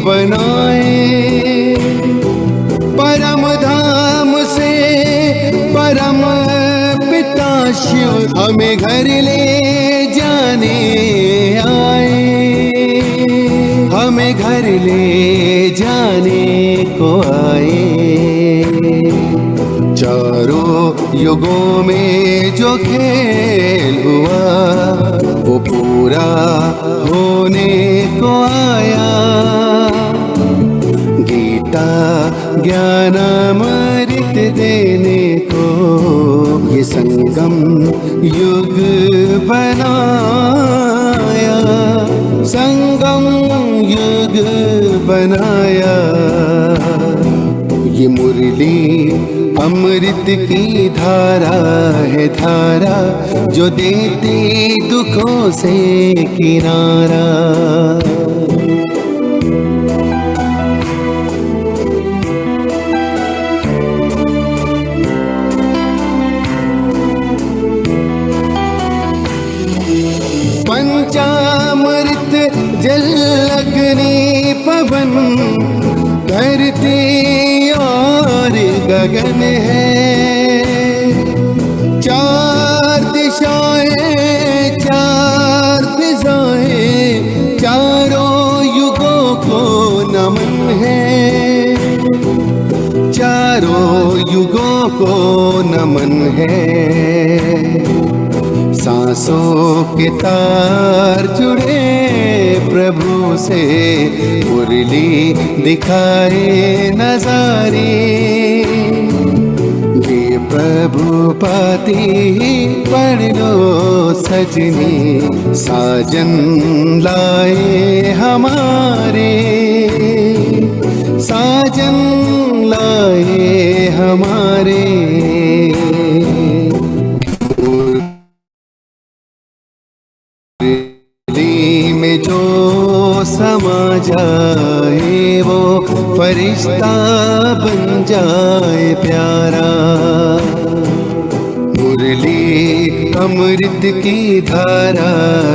बनाए। परम धाम से परम पिता शिव हमें घर ले जाने आए, हमें घर ले जाने को आए। चारों युगों में जो खेल हुआ वो पूरा होने को आया। गीता ज्ञानामृत देने को ये संगम युग बनाया, संगम युग बनाया। ये मुरली अमृत की धारा है, धारा जो देती दुखों से किनारा। पंचामृत जल अग्नि पवन धरती और गगन है। चार दिशाएं चार फिजाएं, चारों युगों को नमन है, चारों युगों को नमन है। सांसों के तार जुड़े प्रभु से, मुरली दिखाए नजारे। ये प्रभु पाती पढ़ लो सजनी, साजन लाए हमारे, साजन लाए हमारे। में जो समा जाए वो फरिश्ता बन जाए प्यारा। मुरली अमृत की धारा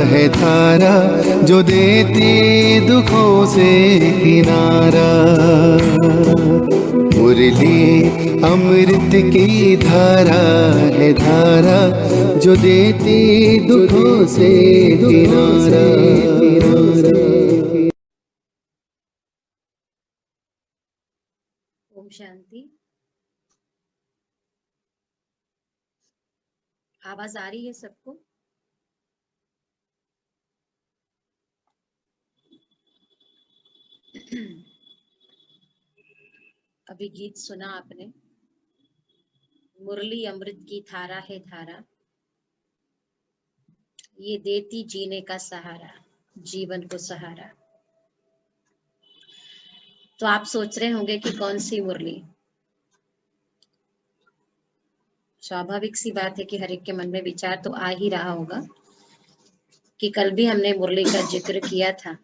है, धारा जो देती दुखों से किनारा। मुरली अमृत की धारा है, धारा जो देती दुखों से किनारा। ओम शांति। आवाज आ रही है सबको? अभी गीत सुना आपने, मुरली अमृत की धारा है धारा, ये देती जीने का सहारा, जीवन को सहारा। तो आप सोच रहे होंगे कि कौन सी मुरली। स्वाभाविक सी बात है कि हर एक के मन में विचार तो आ ही रहा होगा कि कल भी हमने मुरली का जिक्र किया था,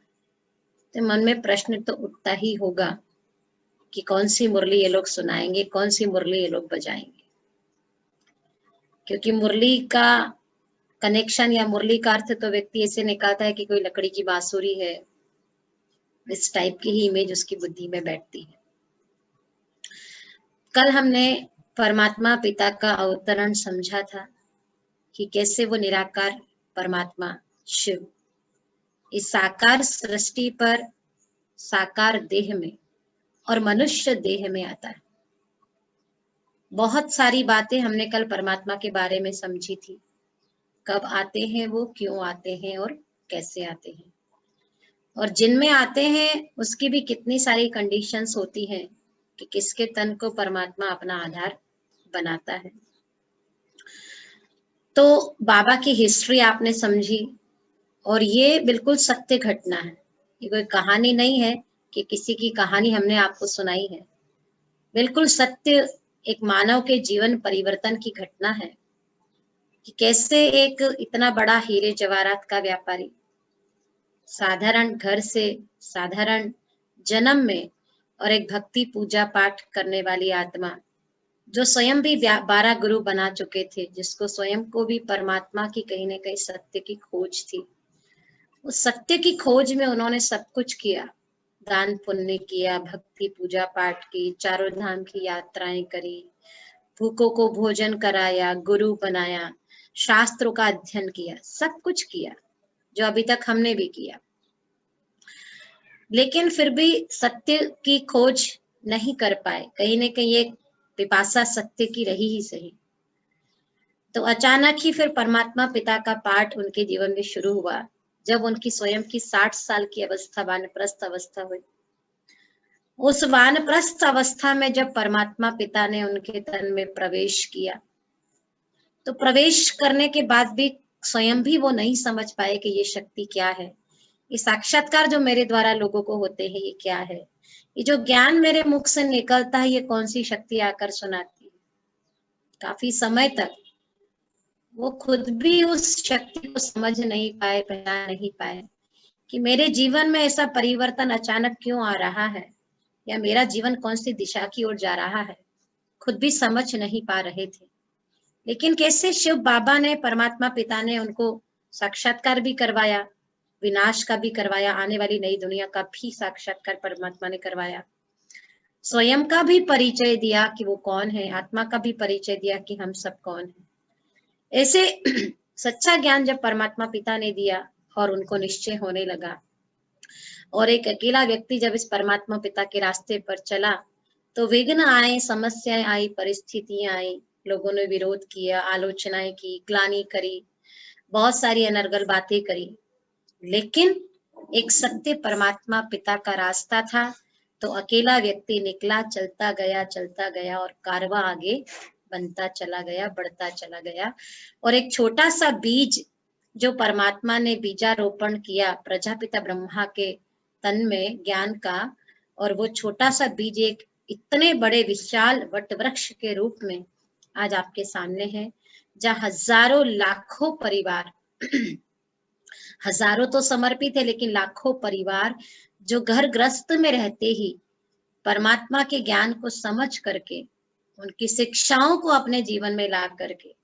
तो मन में प्रश्न तो उठता ही होगा कि कौन सी मुरली ये लोग सुनाएंगे, कौन सी मुरली ये लोग बजाएंगे। क्योंकि मुरली का कनेक्शन या मुरली का अर्थ तो व्यक्ति ऐसे निकालता है कि कोई लकड़ी की बांसुरी है, इस टाइप की ही इमेज उसकी बुद्धि में बैठती है। कल हमने परमात्मा पिता का अवतरण समझा था कि कैसे वो निराकार परमात्मा शिव इस साकार सृष्टि पर साकार देह में और मनुष्य देह में आता है। बहुत सारी बातें हमने कल परमात्मा के बारे में समझी थी, कब आते हैं वो, क्यों आते हैं और कैसे आते हैं, और जिनमें आते हैं उसकी भी कितनी सारी कंडीशंस होती हैं कि किसके तन को परमात्मा अपना आधार बनाता है। तो बाबा की हिस्ट्री आपने समझी, और ये बिल्कुल सत्य घटना है, ये कोई कहानी नहीं है कि किसी की कहानी हमने आपको सुनाई है। बिल्कुल सत्य एक मानव के जीवन परिवर्तन की घटना है कि कैसे एक इतना बड़ा हीरे जवाहरात का व्यापारी साधारण घर से साधारण जन्म में और एक भक्ति पूजा पाठ करने वाली आत्मा जो स्वयं भी 12 गुरु बना चुके थे, जिसको स्वयं को भी परमात्मा की कहीं ना कहीं सत्य की खोज थी, उस सत्य की खोज में उन्होंने सब कुछ किया दान पुण्य किया, भक्ति पूजा पाठ की, चारों धाम की यात्राएं करी, भूखों को भोजन कराया, गुरु बनाया, शास्त्रों का अध्ययन किया, सब कुछ किया जो अभी तक हमने भी किया। लेकिन फिर भी सत्य की खोज नहीं कर पाए। कहीं न कहीं एक पिपासा सत्य की रही ही सही। तो अचानक ही फिर परमात्मा पिता का पाठ उनके जीवन में शुरू हुआ, जब उनकी स्वयं की 60 साल की अवस्था, वानप्रस्थ अवस्था हुई। उस वानप्रस्थ अवस्था में जब परमात्मा पिता ने उनके तन में प्रवेश किया, तो प्रवेश करने के बाद भी स्वयं भी वो नहीं समझ पाए कि ये शक्ति क्या है, ये साक्षात्कार जो मेरे द्वारा लोगों को होते हैं ये क्या है, ये जो ज्ञान मेरे मुख से निकलता है ये कौन सी शक्ति आकर सुनाती है। काफी समय तक वो खुद भी उस शक्ति को समझ नहीं पाए, पहचान नहीं पाए कि मेरे जीवन में ऐसा परिवर्तन अचानक क्यों आ रहा है, या मेरा जीवन कौन सी दिशा की ओर जा रहा है, खुद भी समझ नहीं पा रहे थे। लेकिन कैसे शिव बाबा ने, परमात्मा पिता ने उनको साक्षात्कार भी करवाया, विनाश का भी करवाया, आने वाली नई दुनिया का भी साक्षात्कार परमात्मा ने करवाया, स्वयं का भी परिचय दिया कि वो कौन है, आत्मा का भी परिचय दिया कि हम सब कौन है। ऐसे सच्चा ज्ञान जब परमात्मा पिता ने दिया और उनको निश्चय होने लगा, और एक अकेला व्यक्ति जब इस परमात्मा पिता के रास्ते पर चला, तो विघ्न आए, समस्याएं आई, परिस्थितियां आई, लोगों ने विरोध किया, आलोचनाएं की, ग्लानि करी, बहुत सारी अनर्गल बातें करी। लेकिन एक सत्य परमात्मा पिता का रास्ता था, तो अकेला व्यक्ति निकला, चलता गया और कारवां आगे बनता चला गया, बढ़ता चला गया। और एक छोटा सा बीज जो परमात्मा ने बीजारोपण किया प्रजापिता ब्रह्मा के तन में ज्ञान का, और वो छोटा सा बीज एक इतने बड़े विशाल वट वृक्ष के रूप में आज आपके सामने है, जहाँ हजारों लाखों परिवार हजारों तो समर्पित है, लेकिन लाखों परिवार जो घर ग्रस्त में रहते ही परमात्मा के ज्ञान को समझ करके, उनकी शिक्षाओं को अपने जीवन में ला करके,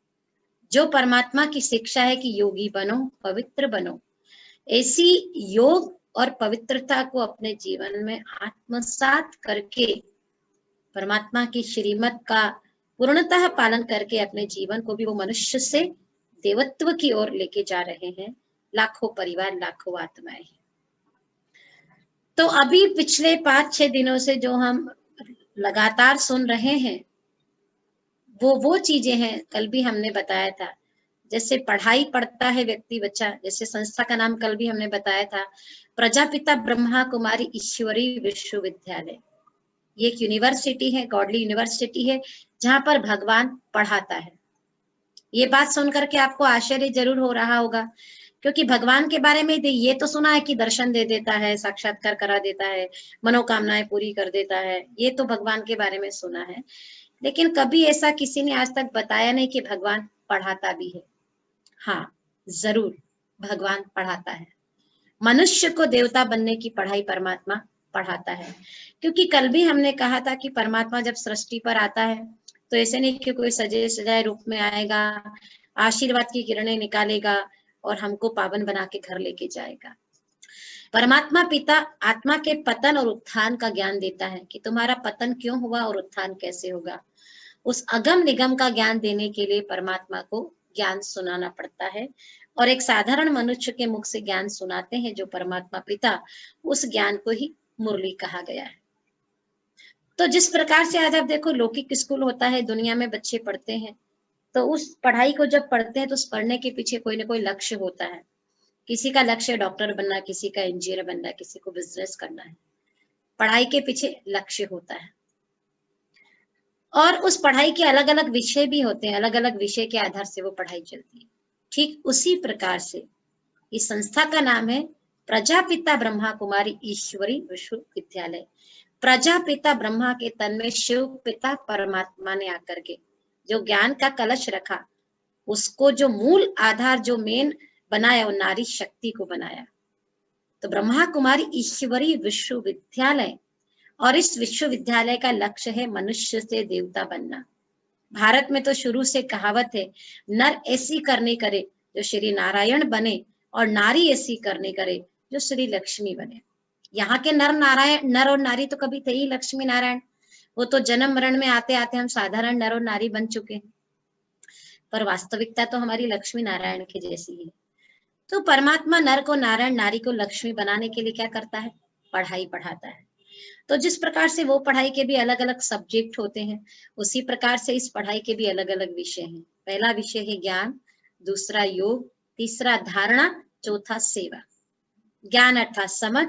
जो परमात्मा की शिक्षा है कि योगी बनो, पवित्र बनो, ऐसी योग और पवित्रता को अपने जीवन में आत्मसात करके परमात्मा की श्रीमत का पूर्णतः पालन करके अपने जीवन को भी वो मनुष्य से देवत्व की ओर लेके जा रहे हैं। लाखों परिवार, लाखों आत्माएं हैं। तो अभी पिछले 5-6 दिनों से जो हम लगातार सुन रहे हैं, वो चीजें हैं, कल भी हमने बताया था। जैसे पढ़ाई पढ़ता है व्यक्ति, बच्चा, जैसे संस्था का नाम कल भी हमने बताया था, प्रजापिता ब्रह्मा कुमारी ईश्वरी विश्वविद्यालय। ये एक यूनिवर्सिटी है, गॉडली यूनिवर्सिटी है, जहां पर भगवान पढ़ाता है। ये बात सुनकर के आपको आश्चर्य जरूर हो रहा होगा, क्योंकि भगवान के बारे में ये तो सुना है कि दर्शन दे देता है, साक्षात्कार करा देता है, मनोकामनाएं पूरी कर देता है, ये तो भगवान के बारे में सुना है। लेकिन कभी ऐसा किसी ने आज तक बताया नहीं कि भगवान पढ़ाता भी है। हाँ, जरूर भगवान पढ़ाता है। मनुष्य को देवता बनने की पढ़ाई परमात्मा पढ़ाता है। क्योंकि कल भी हमने कहा था कि परमात्मा जब सृष्टि पर आता है, तो ऐसे नहीं कि कोई सजे सजाए रूप में आएगा, आशीर्वाद की किरणें निकालेगा और हमको पावन बना के घर लेके जाएगा। परमात्मा पिता आत्मा के पतन और उत्थान का ज्ञान देता है कि तुम्हारा पतन क्यों हुआ और उत्थान कैसे होगा। उस अगम निगम का ज्ञान देने के लिए परमात्मा को ज्ञान सुनाना पड़ता है, और एक साधारण मनुष्य के मुख से ज्ञान सुनाते हैं जो परमात्मा पिता, उस ज्ञान को ही मुरली कहा गया है। तो जिस प्रकार से आज आप देखो लौकिक स्कूल होता है, दुनिया में बच्चे पढ़ते हैं, तो उस पढ़ाई को जब पढ़ते हैं तो उस पढ़ने के पीछे कोई ना कोई लक्ष्य होता है। किसी का लक्ष्य डॉक्टर बनना, किसी का इंजीनियर बनना, किसी को बिजनेस करना है। पढ़ाई के पीछे लक्ष्य होता है, और उस पढ़ाई के अलग अलग विषय भी होते हैं, अलग अलग विषय के आधार से वो पढ़ाई चलती है। ठीक उसी प्रकार से इस संस्था का नाम है प्रजापिता ब्रह्मा कुमारी ईश्वरी विश्वविद्यालय। प्रजापिता ब्रह्मा के तन में शिव पिता परमात्मा ने आकर के जो ज्ञान का कलश रखा, उसको जो मूल आधार, जो मेन बनाया, वो नारी शक्ति को बनाया। तो ब्रह्मा कुमारी ईश्वरी विश्वविद्यालय, और इस विश्वविद्यालय का लक्ष्य है मनुष्य से देवता बनना। भारत में तो शुरू से कहावत है, नर ऐसी करनी करे जो श्री नारायण बने, और नारी ऐसी करनी करे जो श्री लक्ष्मी बने। यहाँ के नर और नारी तो कभी थे ही लक्ष्मी नारायण, वो तो जन्म मरण में आते आते हम साधारण नर और नारी बन चुके हैं, पर वास्तविकता तो हमारी लक्ष्मी नारायण की जैसी है। तो परमात्मा नर को नारायण, नारी को लक्ष्मी बनाने के लिए क्या करता है? पढ़ाई पढ़ाता है। तो जिस प्रकार से वो पढ़ाई के भी अलग अलग सब्जेक्ट होते हैं, उसी प्रकार से इस पढ़ाई के भी अलग अलग विषय हैं। पहला विषय है ज्ञान, दूसरा योग, तीसरा धारणा, चौथा सेवा। ज्ञान अर्थात समझ,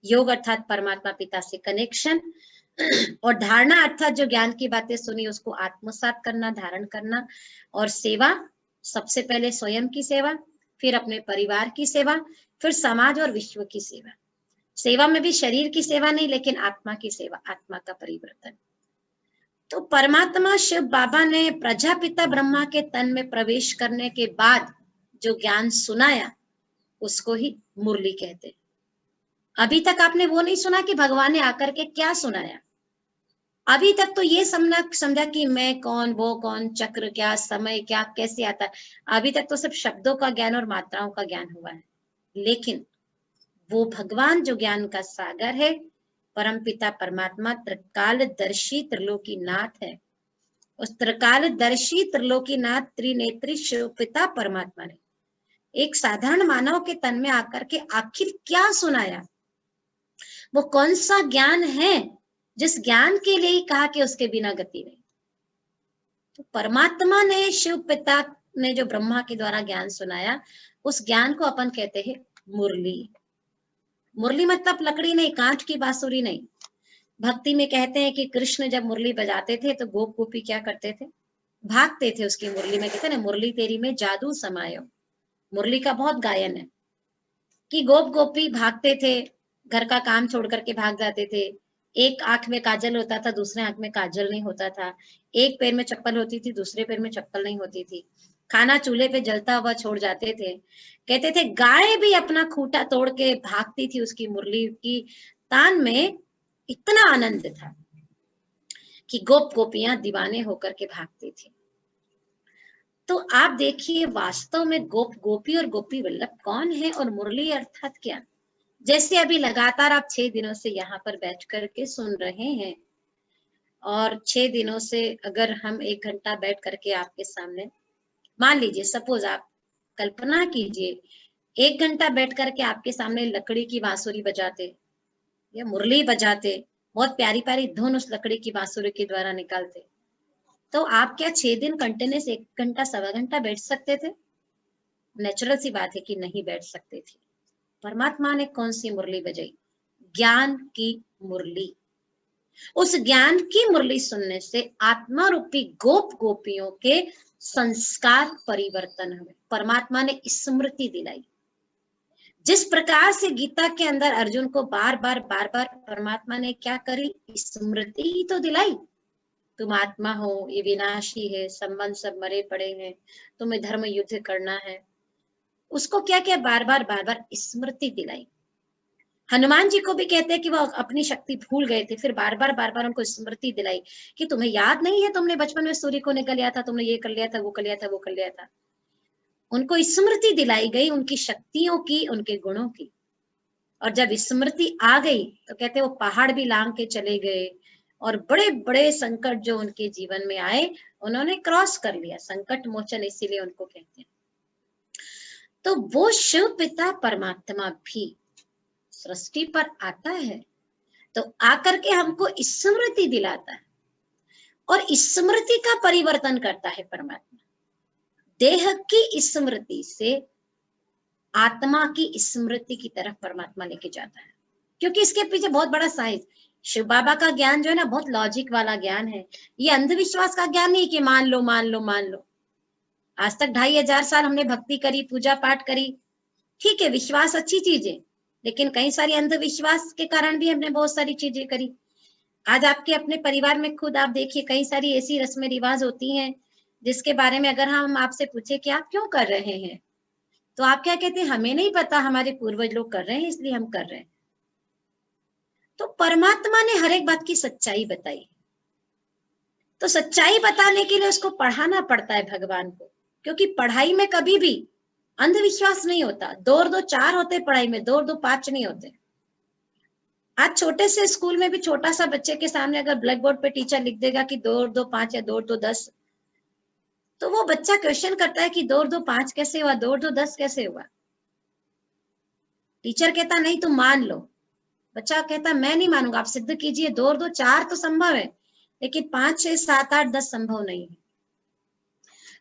योग अर्थात परमात्मा पिता से कनेक्शन, और धारणा अर्थात जो ज्ञान की बातें सुनी उसको आत्मसात करना, धारण करना, और सेवा सबसे पहले स्वयं की सेवा, फिर अपने परिवार की सेवा, फिर समाज और विश्व की सेवा। सेवा में भी शरीर की सेवा नहीं, लेकिन आत्मा की सेवा, आत्मा का परिवर्तन। तो परमात्मा शिव बाबा ने प्रजापिता ब्रह्मा के तन में प्रवेश करने के बाद जो ज्ञान सुनाया उसको ही मुरली कहते। अभी तक आपने वो नहीं सुना कि भगवान ने आकर के क्या सुनाया। अभी तक तो ये समझा कि मैं कौन, वो कौन, चक्र क्या, समय क्या, कैसे आता है। अभी तक तो सिर्फ शब्दों का ज्ञान और मात्राओं का ज्ञान हुआ है। लेकिन वो भगवान जो ज्ञान का सागर है, परमपिता परमात्मा त्रिकालदर्शी त्रिलोकीनाथ है। उस त्रिकालदर्शी त्रिलोकीनाथ त्रिनेत्री शिव पिता परमात्मा ने एक साधारण मानव के तन में आकर के आखिर क्या सुनाया? वो कौन सा ज्ञान है जिस ज्ञान के लिए ही कहा कि उसके बिना गति नहीं। तो परमात्मा ने, शिव पिता ने जो ब्रह्मा के द्वारा ज्ञान सुनाया, उस ज्ञान को अपन कहते हैं मुरली। मुरली मतलब लकड़ी नहीं, कांच की बांसुरी नहीं। भक्ति में कहते हैं कि कृष्ण जब मुरली बजाते थे तो गोप गोपी क्या करते थे? भागते थे उसकी मुरली में। कहते ना, मुरली तेरी में जादू समायो। मुरली का बहुत गायन है कि गोप गोपी भागते थे, घर का काम छोड़ करके भाग जाते थे। एक आंख में काजल होता था, दूसरे आंख में काजल नहीं होता था। एक पैर में चप्पल होती थी, दूसरे पैर में चप्पल नहीं होती थी। खाना चूल्हे पे जलता हुआ छोड़ जाते थे। कहते थे गाय भी अपना खूंटा तोड़ के भागती थी उसकी मुरली की तान में। इतना आनंद था कि गोप गोपियां दीवाने होकर के भागती थी। तो आप देखिए वास्तव में गोप गोपी और गोपी वल्लभ कौन है और मुरली अर्थात क्या? जैसे अभी लगातार आप 6 दिनों से यहाँ पर बैठ करके सुन रहे हैं, और 6 दिनों से अगर हम 1 घंटा बैठ करके आपके सामने, मान लीजिए सपोज आप कल्पना कीजिए 1 घंटा बैठ करके आपके सामने लकड़ी की बांसुरी बजाते या मुरली बजाते, बहुत प्यारी प्यारी धुन उस लकड़ी की बांसुरी के द्वारा निकालते, तो आप क्या 6 दिन कंटिन्यूस 1 घंटा सवा घंटा बैठ सकते थे? नेचुरल सी बात है कि नहीं बैठ सकते थे। परमात्मा ने कौन सी मुरली बजाई? ज्ञान की मुरली। उस ज्ञान की मुरली सुनने से आत्मा रूपी गोप गोपियों के संस्कार परिवर्तन हुए। परमात्मा ने स्मृति दिलाई। जिस प्रकार से गीता के अंदर अर्जुन को बार बार परमात्मा ने क्या करी? स्मृति ही तो दिलाई। तुम आत्मा हो, ये विनाशी है, संबंध सब मरे पड़े हैं, तुम्हें धर्म युद्ध करना है। उसको क्या क्या बार बार स्मृति दिलाई। हनुमान जी को भी कहते हैं कि वो अपनी शक्ति भूल गए थे, फिर बार बार उनको स्मृति दिलाई कि तुम्हें याद नहीं है, तुमने बचपन में सूर्य को निकल लिया था, तुमने ये कर लिया था, वो कर लिया था, वो कर लिया था। उनको स्मृति दिलाई गई उनकी शक्तियों की, उनके गुणों की। और जब स्मृति आ गई तो कहते वो पहाड़ भी लांग के चले गए, और बड़े बड़े संकट जो उनके जीवन में आए उन्होंने क्रॉस कर लिया। संकट मोचन इसीलिए उनको कहते हैं। तो वो शिव पिता परमात्मा भी सृष्टि पर आता है तो आकर के हमको स्मृति दिलाता है, और स्मृति का परिवर्तन करता है परमात्मा। देह की स्मृति से आत्मा की स्मृति की तरफ परमात्मा लेके जाता है, क्योंकि इसके पीछे बहुत बड़ा साइंस। शिव बाबा का ज्ञान जो है ना, बहुत लॉजिक वाला ज्ञान है। ये अंधविश्वास का ज्ञान नहीं कि मान लो मान लो मान लो। आज तक 2500 साल हमने भक्ति करी, पूजा पाठ करी, ठीक है, विश्वास अच्छी चीज है, लेकिन कई सारी अंधविश्वास के कारण भी हमने बहुत सारी चीजें करी। आज आपके अपने परिवार में खुद आप देखिए कई सारी ऐसी रस्में रिवाज होती हैं जिसके बारे में अगर हम आपसे पूछे कि आप क्यों कर रहे हैं, तो आप क्या कहते हैं? हमें नहीं पता, हमारे पूर्वज लोग कर रहे हैं इसलिए हम कर रहे हैं। तो परमात्मा ने हर एक बात की सच्चाई बताई। तो सच्चाई बताने के लिए उसको पढ़ाना पड़ता है भगवान को, क्योंकि पढ़ाई में कभी भी अंधविश्वास नहीं होता। 2 और 2 4 होते पढ़ाई में, 2 और 2 5 नहीं होते। आज छोटे से स्कूल में भी छोटा सा बच्चे के सामने अगर ब्लैक बोर्ड पे टीचर लिख देगा कि 2 और 2 5 या 2 और 2 10, तो वो बच्चा क्वेश्चन करता है कि 2 और 2 5 कैसे हुआ, 2 और 2 10 कैसे हुआ। टीचर कहता नहीं तुम मान लो, बच्चा कहता मैं नहीं मानूंगा, आप सिद्ध कीजिए, 2 और 2 4 तो संभव है, लेकिन 5 6 7 8 10 संभव नहीं है।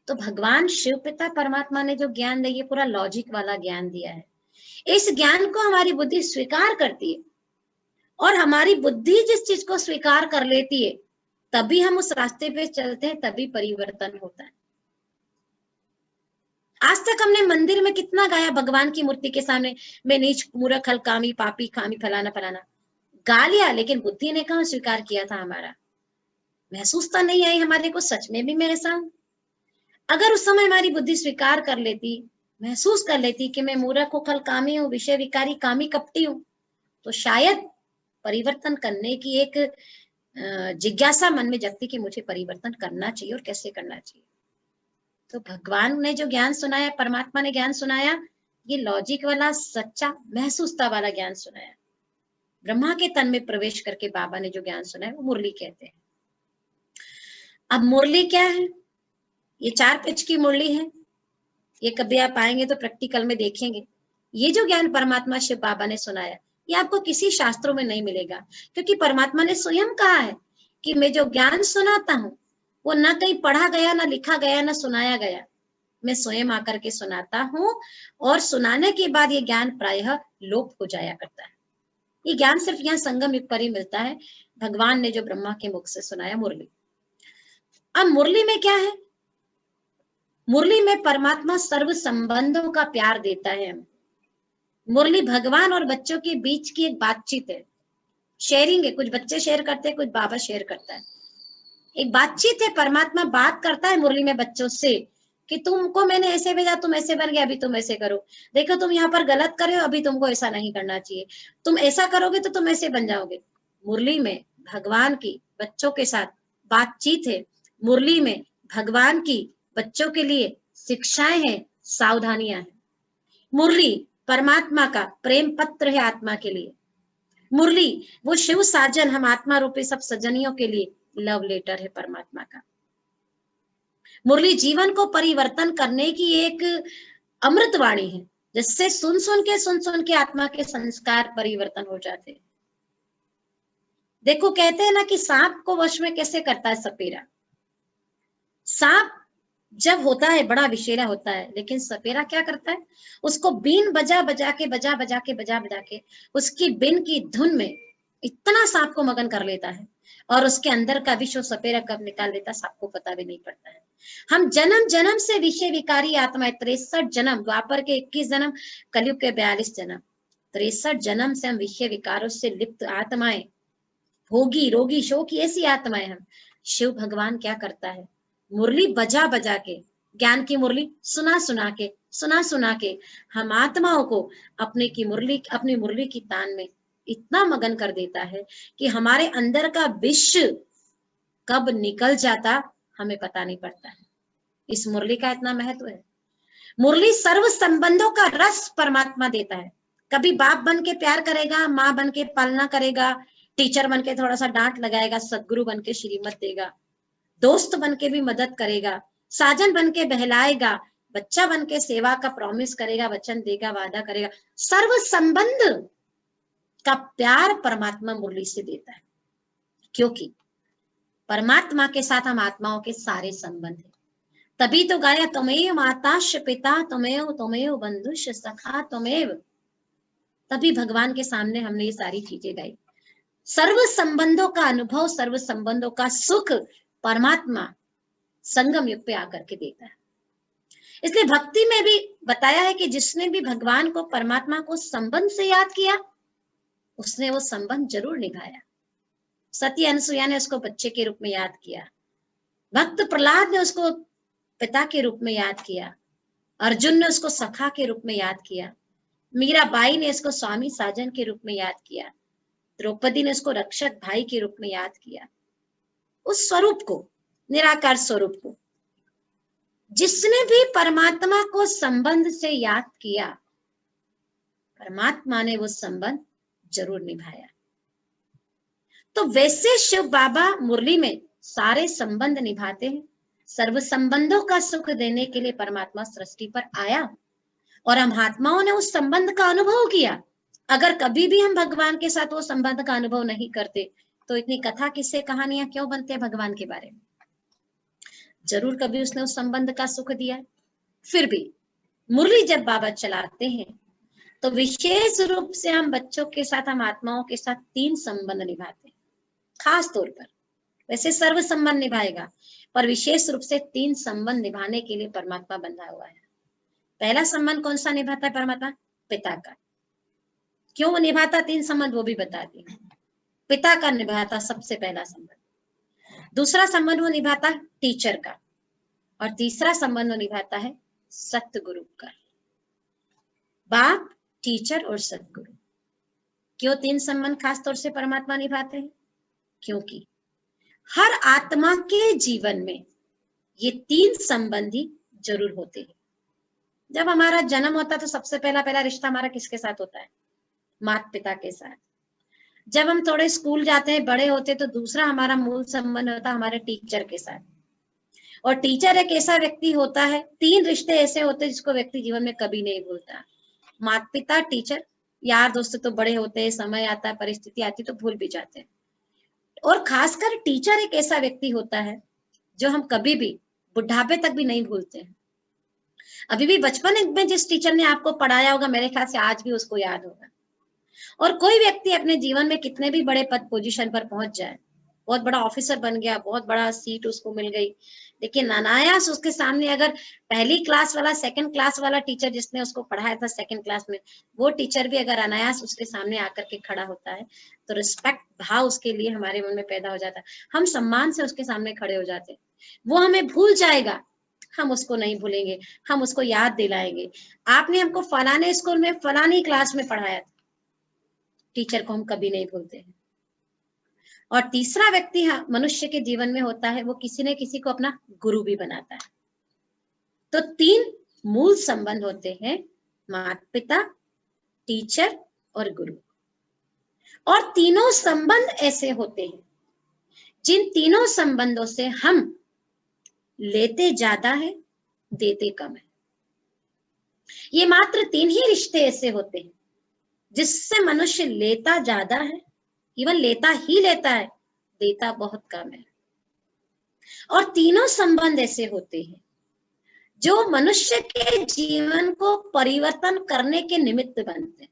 तो भगवान शिव पिता परमात्मा ने जो ज्ञान दिया, ये पूरा लॉजिक वाला ज्ञान दिया है। इस ज्ञान को हमारी बुद्धि स्वीकार करती है, और हमारी बुद्धि जिस चीज को स्वीकार कर लेती है, तभी हम उस रास्ते पे चलते हैं, तभी परिवर्तन होता है। आज तक हमने मंदिर में कितना गाया भगवान की मूर्ति के सामने, मैं नीच मूर्ख हलकामी पापी खामी फलाना फलाना गा लिया, लेकिन बुद्धि ने कहाँ स्वीकार किया था हमारा, महसूसता नहीं आई हमारे को सच में भी मैं ऐसा हूं। अगर उस समय हमारी बुद्धि स्वीकार कर लेती, महसूस कर लेती कि मैं मूर्ख हूं, हलकामी हूं, विषय विकारी कामी कपटी हूं, तो शायद परिवर्तन करने की एक जिज्ञासा मन में जगती कि मुझे परिवर्तन करना चाहिए और कैसे करना चाहिए। तो भगवान ने जो ज्ञान सुनाया, परमात्मा ने ज्ञान सुनाया, ये लॉजिक वाला सच्चा महसूसता वाला ज्ञान सुनाया। ब्रह्मा के तन में प्रवेश करके बाबा ने जो ज्ञान सुनाया वो मुरली कहते हैं। अब मुरली क्या है? ये 4 पिच की मुरली है, ये कभी आप आएंगे तो प्रैक्टिकल में देखेंगे। ये जो ज्ञान परमात्मा शिव बाबा ने सुनाया, ये आपको किसी शास्त्रों में नहीं मिलेगा, क्योंकि परमात्मा ने स्वयं कहा है कि मैं जो ज्ञान सुनाता हूं वो ना कहीं पढ़ा गया, ना लिखा गया, ना सुनाया गया, मैं स्वयं आकर के सुनाता हूं, और सुनाने के बाद ये ज्ञान प्रायः लोप हो जाया करता है। ये ज्ञान सिर्फ यहाँ संगम युग पर ही मिलता है, भगवान ने जो ब्रह्मा के मुख से सुनाया मुरली। अब मुरली में क्या है? मुरली में परमात्मा सर्व संबंधों का प्यार देता है। मुरली भगवान और बच्चों के बीच की एक बातचीत है, शेयरिंग है, कुछ बच्चे शेयर करते हैं, कुछ बाबा शेयर करता है, एक बातचीत है। परमात्मा बात करता है मुरली में बच्चों से कि तुमको मैंने ऐसे भेजा, तुम ऐसे बन गए, अभी तुम ऐसे करो, देखो तुम यहाँ पर गलत कर रहे हो, अभी तुमको ऐसा नहीं करना चाहिए, तुम ऐसा करोगे तो तुम ऐसे बन जाओगे। मुरली में भगवान की बच्चों के साथ बातचीत है, मुरली में भगवान की बच्चों के लिए शिक्षाएं हैं, सावधानियां हैं। मुरली परमात्मा का प्रेम पत्र है आत्मा के लिए। मुरली वो शिव साजन, हम आत्मा रूपी सब सजनियों के लिए लव लेटर है परमात्मा का। मुरली जीवन को परिवर्तन करने की एक अमृत वाणी है, जिससे सुन सुन के आत्मा के संस्कार परिवर्तन हो जाते हैं। देखो कहते हैं ना कि सांप को वश में कैसे करता है सपेरा। सांप जब होता है बड़ा विषैला होता है, लेकिन सपेरा क्या करता है, उसको बीन बजा बजा के उसकी बीन की धुन में इतना सांप को मगन कर लेता है, और उसके अंदर का विष सपेरा कब निकाल देता है सांप को पता भी नहीं पड़ता है। हम जन्म जन्म से विषय विकारी आत्माएं, 63 जन्म, द्वापर के 21 जन्म, कलयुग के 42 जन्म, 63 जन्म से हम विषय विकारों से लिप्त आत्माएं, भोगी रोगी शोकी ऐसी आत्माएं हम। शिव भगवान क्या करता है, मुरली बजा बजा के, ज्ञान की मुरली सुना सुना के हम आत्माओं को अपनी मुरली की तान में इतना मगन कर देता है कि हमारे अंदर का विष कब निकल जाता हमें पता नहीं पड़ता है। इस मुरली का इतना महत्व है। मुरली सर्व संबंधों का रस परमात्मा देता है। कभी बाप बन के प्यार करेगा, माँ बन के पालना करेगा, टीचर बन के थोड़ा सा डांट लगाएगा, सदगुरु बन के श्रीमत देगा, दोस्त बन के भी मदद करेगा, साजन बन के बहलाएगा, बच्चा बन के सेवा का प्रॉमिस करेगा, वचन देगा, वादा करेगा। सर्व संबंध का प्यार परमात्मा मुरली से देता है, क्योंकि परमात्मा के साथ हम आत्माओं के सारे संबंध हैं। तभी तो गाया त्वमेव माताश्च पिता त्वमेव बंधुश्च सखा त्वमेव। तभी भगवान के सामने हमने ये सारी चीजें गाई। सर्व संबंधों का अनुभव, सर्व संबंधों का सुख परमात्मा संगम युग पे आकर के देता है। इसलिए भक्ति में भी बताया है कि जिसने भी भगवान को, परमात्मा को संबंध से याद किया, उसने वो संबंध जरूर निभाया। सती अनसुईया ने उसको बच्चे के रूप में याद किया, भक्त प्रहलाद ने उसको पिता के रूप में याद किया, अर्जुन ने उसको सखा के रूप में याद किया, मीराबाई ने इसको स्वामी साजन के रूप में याद किया, द्रौपदी ने उसको रक्षक भाई के रूप में याद किया। उस स्वरूप को, निराकार स्वरूप को, जिसने भी परमात्मा को संबंध से याद किया, परमात्मा ने वो संबंध जरूर निभाया। तो वैसे शिव बाबा मुरली में सारे संबंध निभाते हैं। सर्व संबंधों का सुख देने के लिए परमात्मा सृष्टि पर आया और हम आत्माओं ने उस संबंध का अनुभव किया। अगर कभी भी हम भगवान के साथ वो संबंध का अनुभव नहीं करते तो इतनी कथा किस्से कहानियां क्यों बनते हैं भगवान के बारे में? जरूर कभी उसने उस संबंध का सुख दिया है। फिर भी मुरली जब बाबा चलाते हैं तो विशेष रूप से हम बच्चों के साथ, हम आत्माओं के साथ 3 संबंध निभाते हैं खास तौर पर। वैसे सर्व संबंध निभाएगा, पर विशेष रूप से 3 संबंध निभाने के लिए परमात्मा बंधा हुआ है। पहला संबंध कौन सा निभाता है परमात्मा? पिता का। क्यों वो निभाता 3 संबंध वो भी बताती हूँ। पिता का निभाता सबसे पहला संबंध, दूसरा संबंध वो निभाता टीचर का, और तीसरा संबंध वो निभाता है सतगुरु का। बाप, टीचर और सतगुरु। क्यों 3 संबंध खास तौर से परमात्मा निभाते हैं? क्योंकि हर आत्मा के जीवन में ये 3 संबंधी जरूर होते हैं। जब हमारा जन्म होता है तो सबसे पहला रिश्ता हमारा किसके साथ होता है? माता पिता के साथ। जब हम थोड़े स्कूल जाते हैं, बड़े होते हैं, तो दूसरा हमारा मूल संबंध होता है हमारे टीचर के साथ। और टीचर एक ऐसा व्यक्ति होता है, 3 रिश्ते ऐसे होते हैं जिसको व्यक्ति जीवन में कभी नहीं भूलता। माता पिता, टीचर, यार दोस्त तो बड़े होते हैं, समय आता है, परिस्थिति आती तो भूल भी जाते हैं। और खासकर टीचर एक ऐसा व्यक्ति होता है जो हम कभी भी बुढ़ापे तक भी नहीं भूलते हैं। अभी भी बचपन में जिस टीचर ने आपको पढ़ाया होगा, मेरे ख्याल से आज भी उसको याद होगा। और कोई व्यक्ति अपने जीवन में कितने भी बड़े पद पोजीशन पर पहुंच जाए, बहुत बड़ा ऑफिसर बन गया, बहुत बड़ा सीट उसको मिल गई, लेकिन अनायास उसके सामने अगर पहली क्लास वाला, सेकंड क्लास वाला टीचर जिसने उसको पढ़ाया था सेकंड क्लास में, वो टीचर भी अगर अनायास उसके सामने आकर के खड़ा होता है तो रिस्पेक्ट भाव उसके लिए हमारे मन में पैदा हो जाता है। हम सम्मान से उसके सामने खड़े हो जाते हैं। वो हमें भूल जाएगा, हम उसको नहीं भूलेंगे, हम उसको याद दिलाएंगे, आपने हमको फलाने स्कूल में फलानी क्लास में पढ़ाया था। टीचर को हम कभी नहीं भूलते हैं। और तीसरा व्यक्ति मनुष्य के जीवन में होता है, वो किसी न किसी को अपना गुरु भी बनाता है। तो 3 मूल संबंध होते हैं, माता पिता, टीचर और गुरु। और तीनों संबंध ऐसे होते हैं जिन तीनों संबंधों से हम लेते ज्यादा है, देते कम है। ये मात्र 3 ही रिश्ते ऐसे होते हैं जिससे मनुष्य लेता ज्यादा है, केवल लेता ही लेता है, देता बहुत कम है। और तीनों संबंध ऐसे होते हैं जो मनुष्य के जीवन को परिवर्तन करने के निमित्त बनते हैं।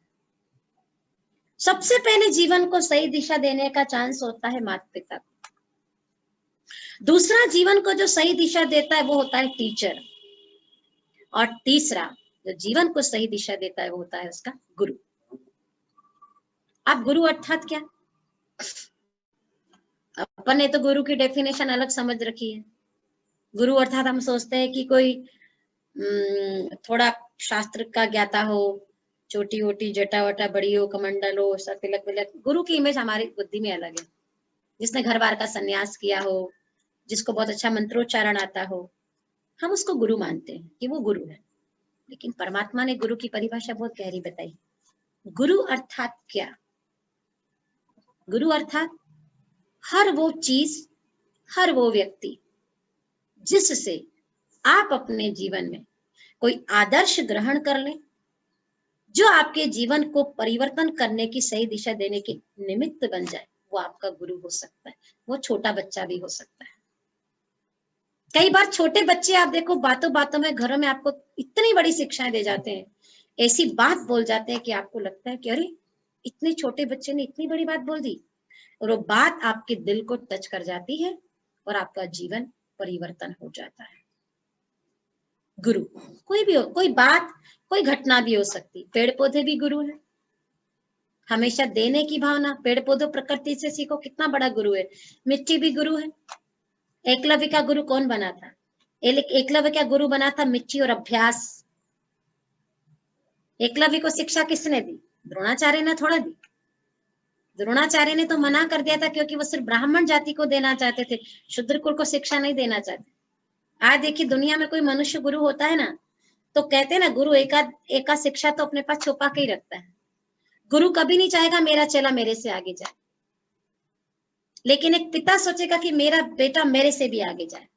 सबसे पहले जीवन को सही दिशा देने का चांस होता है माता पिता को। दूसरा जीवन को जो सही दिशा देता है वो होता है टीचर। और तीसरा जो जीवन को सही दिशा देता है वो होता है उसका गुरु। अब गुरु अर्थात क्या? अपन ने तो गुरु की डेफिनेशन अलग समझ रखी है। गुरु अर्थात हम सोचते हैं कि कोई थोड़ा शास्त्र का ज्ञाता हो, छोटी वोटी जटा वटा बड़ी हो, कमंडल हो, सब तिलक विलक। गुरु की इमेज हमारी बुद्धि में अलग है। जिसने घर बार का संन्यास किया हो, जिसको बहुत अच्छा मंत्रोच्चारण आता हो, हम उसको गुरु मानते हैं कि वो गुरु है। लेकिन परमात्मा ने गुरु की परिभाषा बहुत गहरी बताई। गुरु अर्थात क्या? गुरु अर्थात हर वो चीज, हर वो व्यक्ति जिससे आप अपने जीवन में कोई आदर्श ग्रहण कर लें, जो आपके जीवन को परिवर्तन करने की सही दिशा देने के निमित्त बन जाए, वो आपका गुरु हो सकता है। वो छोटा बच्चा भी हो सकता है। कई बार छोटे बच्चे आप देखो, बातों बातों में घरों में आपको इतनी बड़ी शिक्षाएं दे जाते हैं, ऐसी बात बोल जाते हैं कि आपको लगता है कि अरे इतने छोटे बच्चे ने इतनी बड़ी बात बोल दी। और वो बात आपके दिल को टच कर जाती है और आपका जीवन परिवर्तन हो जाता है। गुरु कोई भी हो, कोई बात, कोई घटना भी हो सकती। पेड़ पौधे भी गुरु है। हमेशा देने की भावना, पेड़ पौधों प्रकृति से सीखो, कितना बड़ा गुरु है। मिट्टी भी गुरु है। एकलव्य का गुरु कौन बना था? एकलव्य का गुरु बना था मिट्टी और अभ्यास। एकलव्य को शिक्षा किसने दी? द्रोणाचार्य ने थोड़ा दी। द्रोणाचार्य ने तो मना कर दिया था क्योंकि वो सिर्फ ब्राह्मण जाति को देना चाहते थे, शूद्र कुल को शिक्षा नहीं देना चाहते। आज देखिए दुनिया में कोई मनुष्य गुरु होता है ना, तो कहते हैं ना गुरु एका शिक्षा तो अपने पास छुपा के ही रखता है। गुरु कभी नहीं चाहेगा मेरा चेला मेरे से आगे जाए। लेकिन एक पिता सोचेगा कि मेरा बेटा मेरे से भी आगे जाए।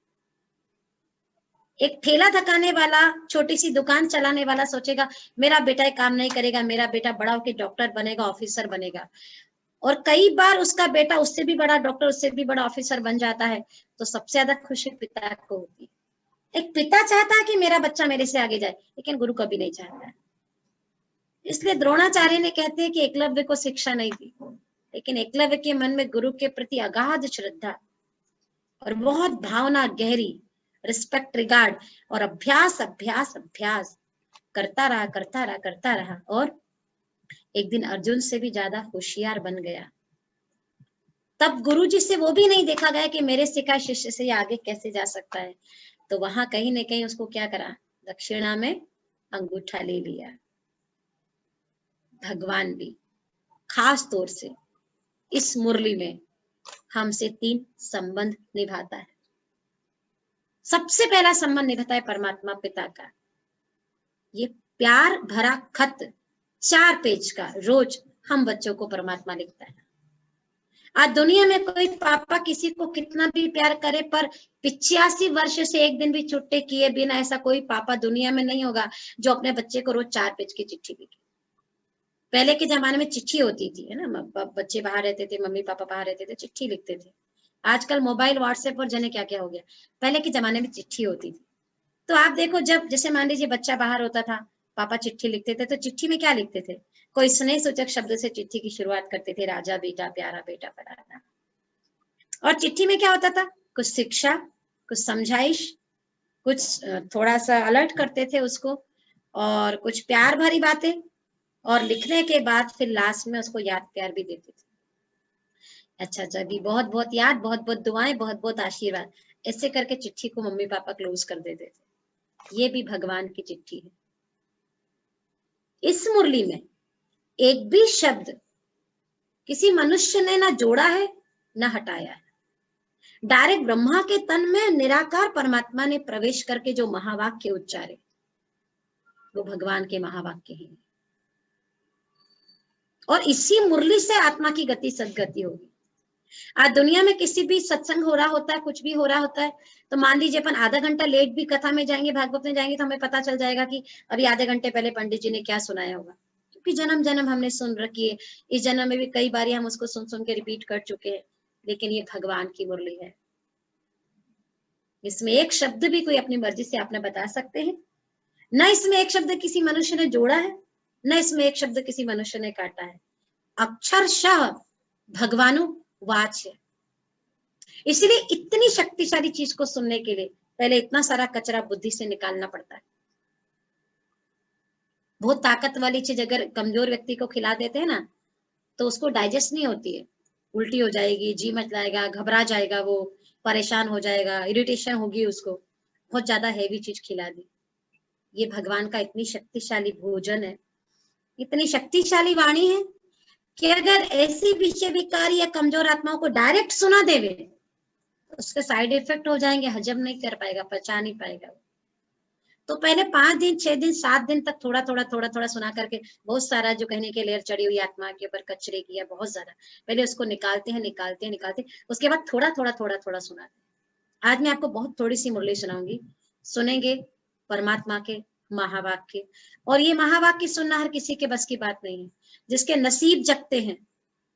एक ठेला थकाने वाला, छोटी सी दुकान चलाने वाला सोचेगा मेरा बेटा एक काम नहीं करेगा, मेरा बेटा बड़ा होकर डॉक्टर बनेगा, ऑफिसर बनेगा। और कई बार उसका बेटा उससे भी बड़ा डॉक्टर, उससे भी बड़ा ऑफिसर बन जाता है, तो सबसे ज्यादा खुशी पिता को होती है। एक पिता चाहता है कि मेरा बच्चा मेरे से आगे जाए, लेकिन गुरु कभी नहीं चाहता है। इसलिए द्रोणाचार्य ने कहते हैं कि एकलव्य को शिक्षा नहीं दी, लेकिन एकलव्य के मन में गुरु के प्रति अगाध श्रद्धा और बहुत भावना गहरी, रिस्पेक्ट, रिगार्ड, और अभ्यास अभ्यास अभ्यास करता रहा करता रहा करता रहा, और एक दिन अर्जुन से भी ज्यादा होशियार बन गया। तब गुरुजी से वो भी नहीं देखा गया कि मेरे सिखाए शिष्य से आगे कैसे जा सकता है, तो वहां कहीं न कहीं उसको क्या करा, दक्षिणा में अंगूठा ले लिया। भगवान भी खास तौर से इस मुरली में हमसे 3 संबंध निभाता है। सबसे पहला संबंध निभाता है परमात्मा पिता का। ये प्यार भरा खत 4 पेज का रोज हम बच्चों को परमात्मा लिखता है। आज दुनिया में कोई पापा किसी को कितना भी प्यार करे, पर 85 वर्ष से एक दिन भी छुट्टे किए बिना ऐसा कोई पापा दुनिया में नहीं होगा जो अपने बच्चे को रोज 4 पेज की चिट्ठी लिखे। पहले के जमाने में चिट्ठी होती थी, है ना, बच्चे बाहर रहते थे, मम्मी पापा बाहर रहते थे, चिट्ठी लिखते थे। आजकल मोबाइल, व्हाट्सएप और जाने क्या क्या हो गया। पहले के जमाने में चिट्ठी होती थी। तो आप देखो, जब जैसे मान लीजिए बच्चा बाहर होता था, पापा चिट्ठी लिखते थे, तो चिट्ठी में क्या लिखते थे, कोई स्नेह सूचक शब्द से चिट्ठी की शुरुआत करते थे, राजा बेटा, प्यारा बेटा, फलाना। और चिट्ठी में क्या होता था, कुछ शिक्षा, कुछ समझाइश, कुछ थोड़ा सा अलर्ट करते थे उसको, और कुछ प्यार भरी बातें, और लिखने के बाद फिर लास्ट में उसको याद प्यार भी देते थे। अच्छा जी, बहुत बहुत याद, बहुत बहुत दुआएं, बहुत बहुत आशीर्वाद, ऐसे करके चिट्ठी को मम्मी पापा क्लोज कर देते थे। ये भी भगवान की चिट्ठी है। इस मुरली में एक भी शब्द किसी मनुष्य ने ना जोड़ा है ना हटाया है। डायरेक्ट ब्रह्मा के तन में निराकार परमात्मा ने प्रवेश करके जो महावाक्य उच्चारे, वो भगवान के महावाक्य हैं। और इसी मुरली से आत्मा की गति सदगति होगी। आज दुनिया में किसी भी सत्संग हो रहा होता है, कुछ भी हो रहा होता है, तो मान लीजिए अपन आधा घंटा लेट भी कथा में जाएंगे, भागवत में जाएंगे, तो हमें पता चल जाएगा कि अभी आधे घंटे पहले पंडित जी ने क्या सुनाया होगा, क्योंकि जन्म जन्म हमने सुन रखी है। इस जन्म में भी कई बार हम उसको सुन सुन के रिपीट कर चुके हैं। लेकिन ये भगवान की मुरली है, इसमें एक शब्द भी कोई अपनी मर्जी से आपने बता सकते हैं, न इसमें एक शब्द किसी मनुष्य ने जोड़ा है, न इसमें एक शब्द किसी मनुष्य ने काटा है। अक्षरशः भगवानुवाच है। इसलिए इतनी शक्तिशाली चीज को सुनने के लिए पहले इतना सारा कचरा बुद्धि से निकालना पड़ता है। बहुत ताकत वाली चीज अगर कमजोर व्यक्ति को खिला देते हैं ना, तो उसको डाइजेस्ट नहीं होती है, उल्टी हो जाएगी, जी मचलाएगा, घबरा जाएगा, वो परेशान हो जाएगा, इरिटेशन होगी उसको। बहुत ज्यादा हैवी चीज खिला दी। ये भगवान का इतनी शक्तिशाली भोजन है, इतनी शक्तिशाली वाणी है कि अगर ऐसी विषय विकारी या कमजोर आत्माओं को डायरेक्ट सुना देवे, उसके साइड इफेक्ट हो जाएंगे, हजम नहीं कर पाएगा, पचा नहीं पाएगा। तो पहले 5 दिन, 6 दिन, 7 दिन तक थोड़ा थोड़ा सुना करके, बहुत सारा जो कहने के लेयर चढ़ी हुई आत्मा के ऊपर कचरे की है बहुत ज्यादा, पहले उसको निकालते हैं, उसके बाद थोड़ा थोड़ा सुनाते हैं। आज मैं आपको बहुत थोड़ी सी मुरली सुनाऊंगी, सुनेंगे परमात्मा के महावाक्य। और ये महावाक्य सुनना हर किसी के बस की बात नहीं है, जिसके नसीब जगते हैं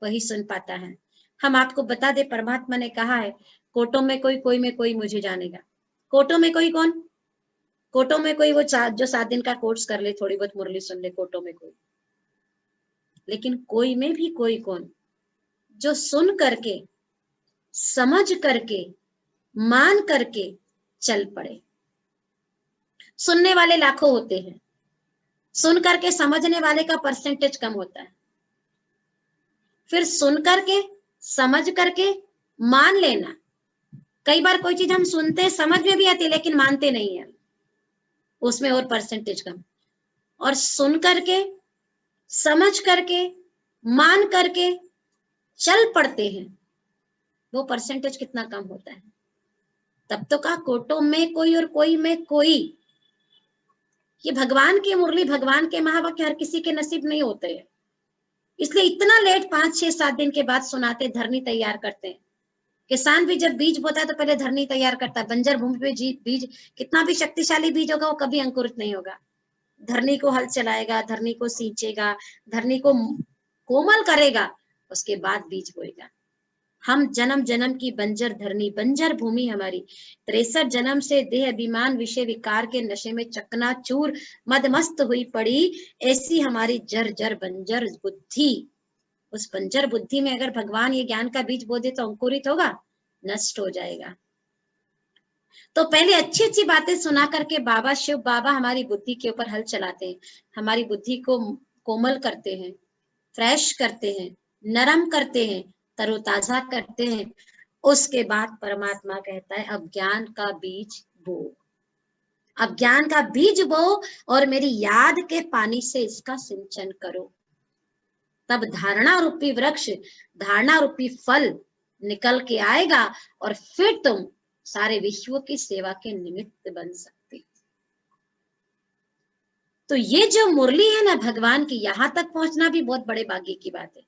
वही सुन पाता है। हम आपको बता दे, परमात्मा ने कहा है, कोटों में कोई, कोई में कोई मुझे जानेगा। कोटों में कोई कौन? कोटों में कोई वो जो 7 दिन का कोर्स कर ले, थोड़ी बहुत मुरली सुन ले, कोटों में कोई। लेकिन कोई में भी कोई कौन? जो सुन करके, समझ करके, मान करके चल पड़े। सुनने वाले लाखों होते हैं, सुन करके समझने वाले का परसेंटेज कम होता है। फिर सुन करके, समझ करके, मान लेना। कई बार कोई चीज हम सुनते हैं, समझ में भी आती है, लेकिन मानते नहीं है, उसमें और परसेंटेज कम। और सुन करके, समझ करके, मान करके चल पड़ते हैं, वो परसेंटेज कितना कम होता है। तब तो कहा कोटों में कोई और कोई में कोई। ये भगवान की मुरली, भगवान के महावाक्य हर किसी के नसीब नहीं होते हैं, इसलिए इतना लेट 5, 6, 7 दिन के बाद सुनाते, धरनी तैयार करते हैं। किसान भी जब बीज बोता है तो पहले धरनी तैयार करता है। बंजर भूमि पे बीज कितना भी शक्तिशाली बीज होगा वो कभी अंकुरित नहीं होगा। धरनी को हल चलाएगा, धरनी को सींचेगा, धरनी को कोमल करेगा, उसके बाद बीज बोएगा। हम जन्म जन्म की बंजर धरनी, बंजर भूमि हमारी, 63 जन्म से देह अभिमान विषय विकार के नशे में चकनाचूर मदमस्त हुई पड़ी, ऐसी हमारी जर जर बंजर बुद्धि। उस बंजर बुद्धि में अगर भगवान ये ज्ञान का बीज बो दे तो अंकुरित होगा? नष्ट हो जाएगा। तो पहले अच्छी अच्छी बातें सुना करके बाबा शिव बाबा हमारी बुद्धि के ऊपर हल चलाते हैं, हमारी बुद्धि को कोमल करते हैं, फ्रेश करते हैं, नरम करते हैं, तरोताजा करते हैं। उसके बाद परमात्मा कहता है अब ज्ञान का बीज बो, अब ज्ञान का बीज बो और मेरी याद के पानी से इसका सिंचन करो। तब धारणा रूपी वृक्ष, धारणा रूपी फल निकल के आएगा और फिर तुम सारे विश्व की सेवा के निमित्त बन सकते। तो ये जो मुरली है ना भगवान की, यहां तक पहुंचना भी बहुत बड़े भाग्य की बात है।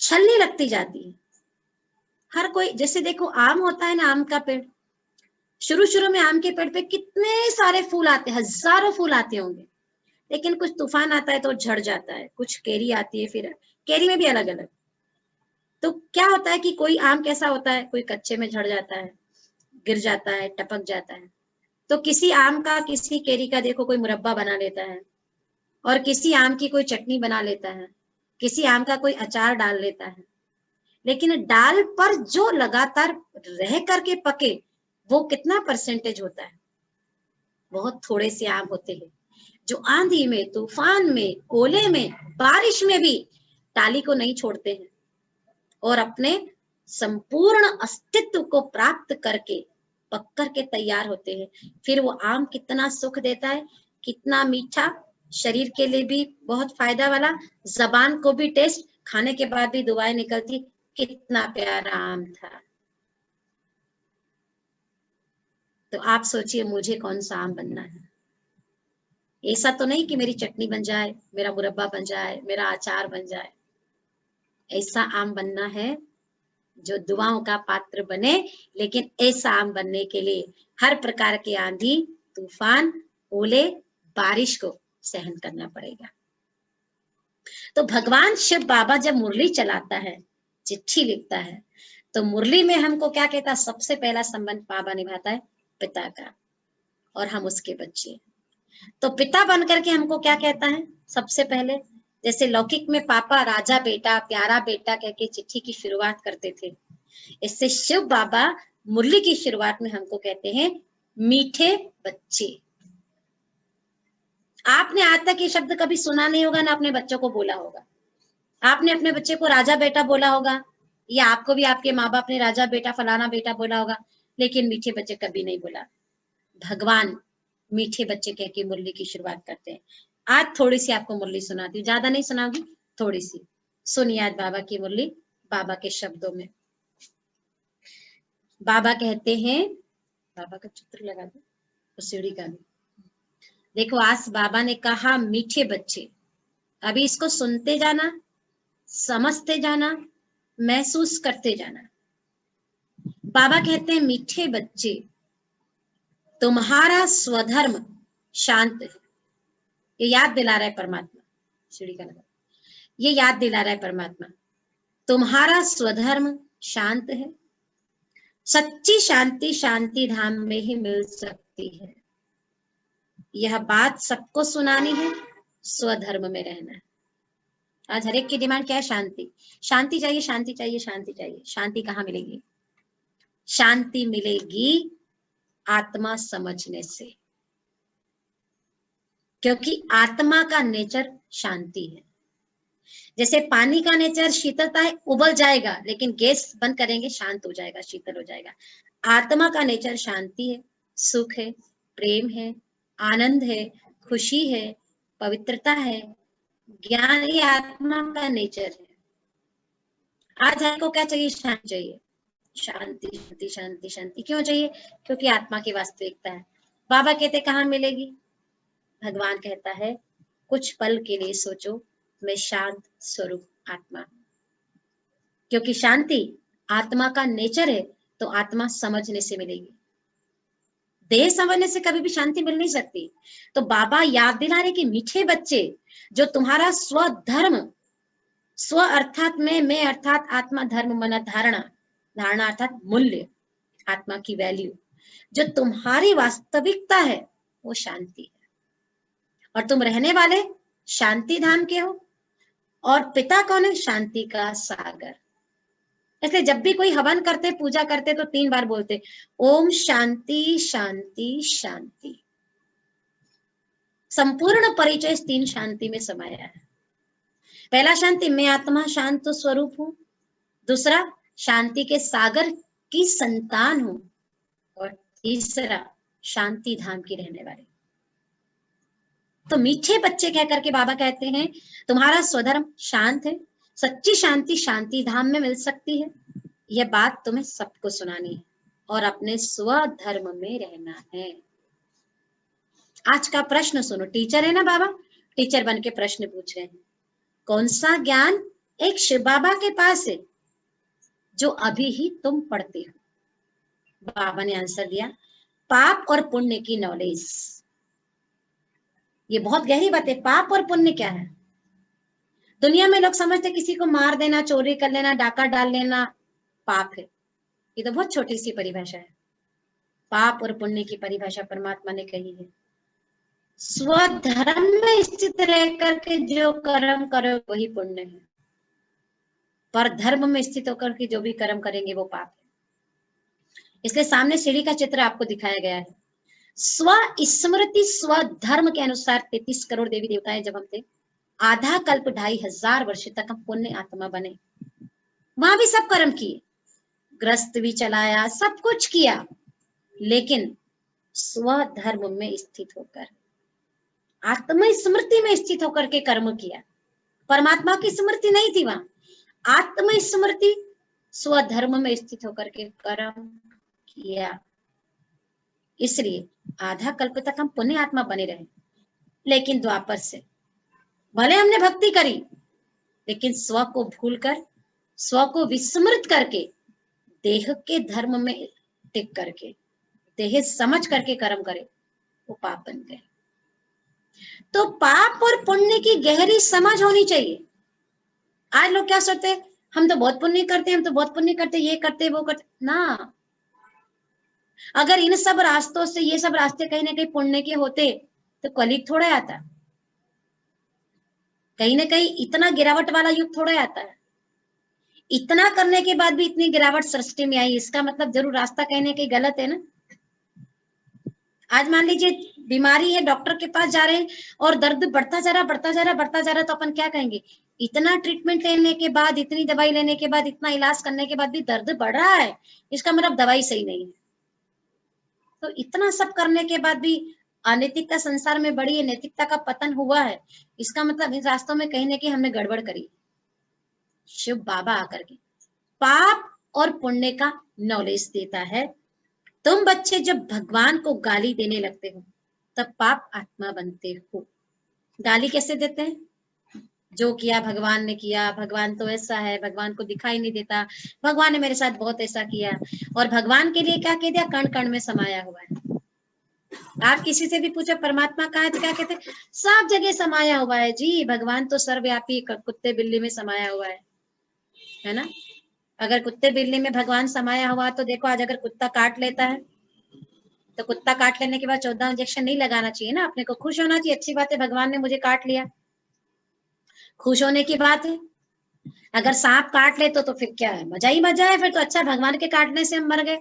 छलनी लगती जाती है हर कोई। जैसे देखो आम होता है ना, आम का पेड़, शुरू शुरू में आम के पेड़ पे कितने सारे फूल आते हैं, हजारों फूल आते होंगे, लेकिन कुछ तूफान आता है तो झड़ जाता है, कुछ केरी आती है, फिर केरी में भी अलग अलग। तो क्या होता है कि कोई आम कैसा होता है, कोई कच्चे में झड़ जाता है, गिर जाता है, टपक जाता है। तो किसी आम का, किसी केरी का देखो कोई मुरब्बा बना लेता है, और किसी आम की कोई चटनी बना लेता है, किसी आम का कोई अचार डाल लेता है। लेकिन डाल पर जो लगातार रह करके पके वो कितना परसेंटेज होता है? बहुत थोड़े से आम होते हैं जो आंधी में, तूफान में, ओले में, बारिश में भी टाली को नहीं छोड़ते हैं और अपने संपूर्ण अस्तित्व को प्राप्त करके पक कर के तैयार होते हैं। फिर वो आम कितना सुख देता है, कितना मीठा, शरीर के लिए भी बहुत फायदा वाला, जबान को भी टेस्ट, खाने के बाद भी दुआएं निकलती, कितना प्यारा आम था। तो आप सोचिए मुझे कौन सा आम बनना है। ऐसा तो नहीं कि मेरी चटनी बन जाए, मेरा मुरब्बा बन जाए, मेरा अचार बन जाए। ऐसा आम बनना है जो दुआओं का पात्र बने। लेकिन ऐसा आम बनने के लिए हर प्रकार के आंधी, तूफान, ओले, बारिश को सहन करना पड़ेगा। तो भगवान शिव बाबा जब मुरली चलाता है, चिट्ठी लिखता है, तो मुरली में हमको क्या कहता है? सबसे पहला संबंध बाबा निभाता है पिता का, और हम उसके बच्चे। तो पिता बनकर के हमको क्या कहता है? सबसे पहले जैसे लौकिक में पापा राजा बेटा, प्यारा बेटा कह के चिट्ठी की शुरुआत करते थे, इससे शिव बाबा मुरली की शुरुआत में हमको कहते हैं मीठे बच्चे। आपने आज तक ये शब्द कभी सुना नहीं होगा, ना अपने बच्चों को बोला होगा। आपने अपने बच्चे को राजा बेटा बोला होगा, या आपको भी आपके माँ बाप ने राजा बेटा, फलाना बेटा बोला होगा, लेकिन मीठे बच्चे कभी नहीं बोला। भगवान मीठे बच्चे कह के मुरली की शुरुआत करते हैं। आज थोड़ी सी आपको मुरली सुनाती हूँ, ज्यादा नहीं सुनाऊंगी, थोड़ी सी सुनिए आज बाबा की मुरली, बाबा के शब्दों में। बाबा कहते हैं, बाबा का चित्र लगा दो और सीढ़ी का भी देखो। आज बाबा ने कहा मीठे बच्चे, अभी इसको सुनते जाना, समझते जाना, महसूस करते जाना। बाबा कहते हैं मीठे बच्चे, तुम्हारा स्वधर्म शांत है। ये याद दिला रहा है परमात्मा, सीढ़ी का लगा, ये याद दिला रहा है परमात्मा, तुम्हारा स्वधर्म शांत है। सच्ची शांति शांति धाम में ही मिल सकती है। यह बात सबको सुनानी है, स्वधर्म में रहना है। आज हर एक की डिमांड क्या है? शांति, शांति चाहिए, शांति चाहिए, शांति चाहिए। शांति कहाँ मिलेगी? शांति मिलेगी आत्मा समझने से, क्योंकि आत्मा का नेचर शांति है। जैसे पानी का नेचर शीतलता है, उबल जाएगा, लेकिन गैस बंद करेंगे शांत हो जाएगा, शीतल हो जाएगा। आत्मा का नेचर शांति है, सुख है, प्रेम है, आनंद है, खुशी है, पवित्रता है, ज्ञान। ये आत्मा का नेचर है। आज हमको क्या चाहिए? शांति चाहिए, शांति शांति शांति शांति। क्यों चाहिए? क्योंकि आत्मा की वास्तविकता है। बाबा कहते कहाँ मिलेगी? भगवान कहता है कुछ पल के लिए सोचो, मैं शांत स्वरूप आत्मा, क्योंकि शांति आत्मा का नेचर है तो आत्मा समझने से मिलेगी, देह समझने से कभी भी शांति मिल नहीं सकती। तो बाबा याद दिला रहे कि मीठे बच्चे, जो तुम्हारा स्वधर्म, स्व अर्थात मैं अर्थात आत्मा, धर्म मन धारणा, धारणा अर्थात मूल्य, आत्मा की वैल्यू, जो तुम्हारी वास्तविकता है वो शांति है, और तुम रहने वाले शांति धाम के हो, और पिता कौन है? शांति का सागर। इसलिए जब भी कोई हवन करते, पूजा करते, तो 3 बार बोलते ओम शांति शांति शांति। संपूर्ण परिचय इस 3 शांति में समाया है। पहला शांति, मैं आत्मा शांत स्वरूप हूं। दूसरा, शांति के सागर की संतान हूं। और तीसरा, शांति धाम की रहने वाली। तो मीठे बच्चे कह करके बाबा कहते हैं तुम्हारा स्वधर्म शांत है, सच्ची शांति शांति धाम में मिल सकती है। यह बात तुम्हें सबको सुनानी है और अपने स्वधर्म में रहना है। आज का प्रश्न सुनो, टीचर है ना बाबा, टीचर बन के प्रश्न पूछ रहे हैं, कौन सा ज्ञान एक शिव बाबा के पास है जो अभी ही तुम पढ़ते हो? बाबा ने आंसर दिया, पाप और पुण्य की नॉलेज। ये बहुत गहरी बात है। पाप और पुण्य क्या है? दुनिया में लोग समझते किसी को मार देना, चोरी कर लेना, डाका डाल लेना पाप है। ये तो बहुत छोटी सी परिभाषा है। पाप और पुण्य की परिभाषा परमात्मा ने कही है, स्वधर्म में स्थित रह करके जो कर्म करो वही पुण्य है, पर धर्म में स्थित होकर के जो भी कर्म करेंगे वो पाप है। इसलिए सामने सीढ़ी का चित्र आपको दिखाया गया है। स्व स्मृति स्वधर्म के अनुसार 33 करोड़ देवी देवताएं जब हम थे, आधा कल्प 2500 वर्ष तक हम पुण्य आत्मा बने। वहां भी सब कर्म किए, ग्रस्त भी चलाया, सब कुछ किया, लेकिन स्वधर्म में स्थित होकर, आत्म स्मृति में स्थित होकर के कर्म किया। परमात्मा की स्मृति नहीं थी वहां, आत्म स्मृति स्वधर्म में स्थित होकर के कर्म किया। इसलिए आधा कल्प तक हम पुण्य आत्मा बने रहे, लेकिन द्वापर से भले हमने भक्ति करी, लेकिन स्व को भूलकर, स्व को विस्मृत करके, देह के धर्म में टिक करके, देह समझ करके कर्म करे, वो पाप बन गए। तो पाप और पुण्य की गहरी समझ होनी चाहिए। आज लोग क्या सोचते हैं, हम तो बहुत पुण्य करते हैं, हम तो बहुत पुण्य करते, ये करते वो करते ना। अगर इन सब रास्तों से, ये सब रास्ते कहीं ना कहीं पुण्य के होते तो कलयुग थोड़ा आता, कहीं ना कहीं इतना गिरावट वाला युग थोड़ा आता है। इतना करने के बाद भी इतनी गिरावट सृष्टि में आई, इसका मतलब जरूर रास्ता कहीं ना कहीं गलत है ना। आज मान लीजिए बीमारी है, डॉक्टर के पास जा रहे हैं और दर्द बढ़ता जा रहा, बढ़ता जा रहा, बढ़ता जा रहा, तो अपन क्या कहेंगे, इतना ट्रीटमेंट लेने के बाद, इतनी दवाई लेने के बाद, इतना इलाज करने के बाद भी दर्द बढ़ रहा है, इसका मतलब दवाई सही नहीं है। तो इतना सब करने के बाद भी अनैतिकता संसार में बढ़ी है, नैतिकता का पतन हुआ है, इसका मतलब इन रास्तों में कहीं ना कहीं हमने गड़बड़ करी। शिव बाबा आकर के पाप और पुण्य का नॉलेज देता है। तुम बच्चे जब भगवान को गाली देने लगते हो तब पाप आत्मा बनते हो। गाली कैसे देते हैं? जो किया भगवान ने किया, भगवान तो ऐसा है, भगवान को दिखाई नहीं देता, भगवान ने मेरे साथ बहुत ऐसा किया, और भगवान के लिए क्या कह दिया, कण कण में समाया हुआ है। आप किसी से भी पूछो परमात्मा कहाँ है तो क्या कहते हैं, सब जगह समाया हुआ है जी, भगवान तो सर्वव्यापी कुत्ते बिल्ली में समाया हुआ है ना। अगर कुत्ते बिल्ली में भगवान समाया हुआ तो देखो, आज अगर कुत्ता काट लेता है तो कुत्ता काट लेने के बाद 14 इंजेक्शन नहीं लगाना चाहिए ना, अपने को खुश होना चाहिए, अच्छी बात है भगवान ने मुझे काट लिया, खुश होने की बात है। अगर सांप काट ले तो फिर क्या है, मजा ही मजा है, फिर तो अच्छा भगवान के काटने से हम मर गए,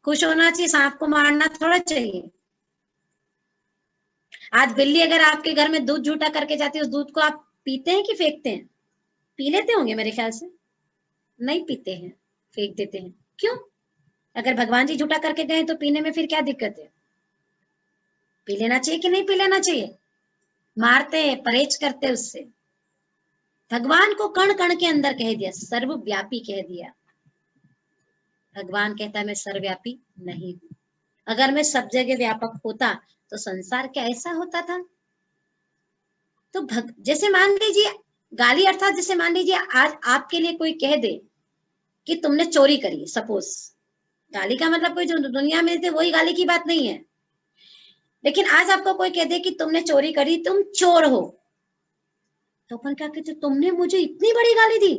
खुश होना चाहिए, सांप को मारना थोड़ा चाहिए। आज बिल्ली अगर आपके घर में दूध झूठा करके जाती है, उस दूध को आप पीते हैं कि फेंकते हैं? पी लेते होंगे मेरे ख्याल से, नहीं पीते हैं, फेंक देते हैं। क्यों? अगर भगवान जी झूठा करके गए तो पीने में फिर क्या दिक्कत है? पी लेना चाहिए कि नहीं पी लेना चाहिए? मारते परहेज करते उससे। भगवान को कण कण के अंदर कह दिया, सर्वव्यापी कह दिया। भगवान कहता है मैं सर्वव्यापी नहीं हूं। अगर मैं सब जगह व्यापक होता तो संसार क्या ऐसा होता था? तो जैसे मान लीजिए गाली, अर्थात जैसे मान लीजिए आज आपके लिए कोई कह दे कि तुमने चोरी करी, सपोज गाली का मतलब कोई जो दुनिया में थे वही गाली की बात नहीं है, लेकिन आज आपको कोई कह दे कि तुमने चोरी करी, तुम चोर हो, तो अपन क्या कहते, तुमने मुझे इतनी बड़ी गाली दी,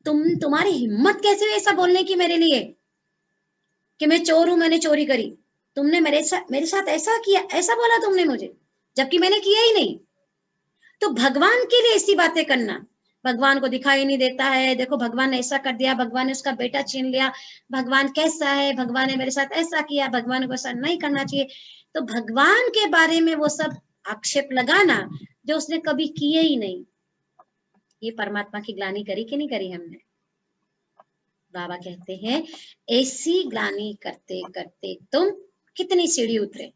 तुम्हारी हिम्मत कैसे हुई ऐसा बोलने की मेरे लिए कि मैं चोर हूं, मैंने चोरी करी, तुमने मेरे साथ ऐसा किया, ऐसा बोला तुमने मुझे, जबकि मैंने किया ही नहीं। तो भगवान के लिए ऐसी बातें करना, भगवान को दिखाई नहीं देता है, देखो भगवान ने ऐसा कर दिया, भगवान ने उसका बेटा छीन लिया, भगवान कैसा है, भगवान ने मेरे साथ ऐसा किया, भगवान को ऐसा नहीं करना चाहिए। तो भगवान के बारे में वो सब आक्षेप लगाना जो उसने कभी किए ही नहीं, ये परमात्मा की ग्लानि करी कि नहीं करी हमने? बाबा कहते हैं ऐसी ग्लानि करते करते तुम कितनी सीढ़ी उतरे,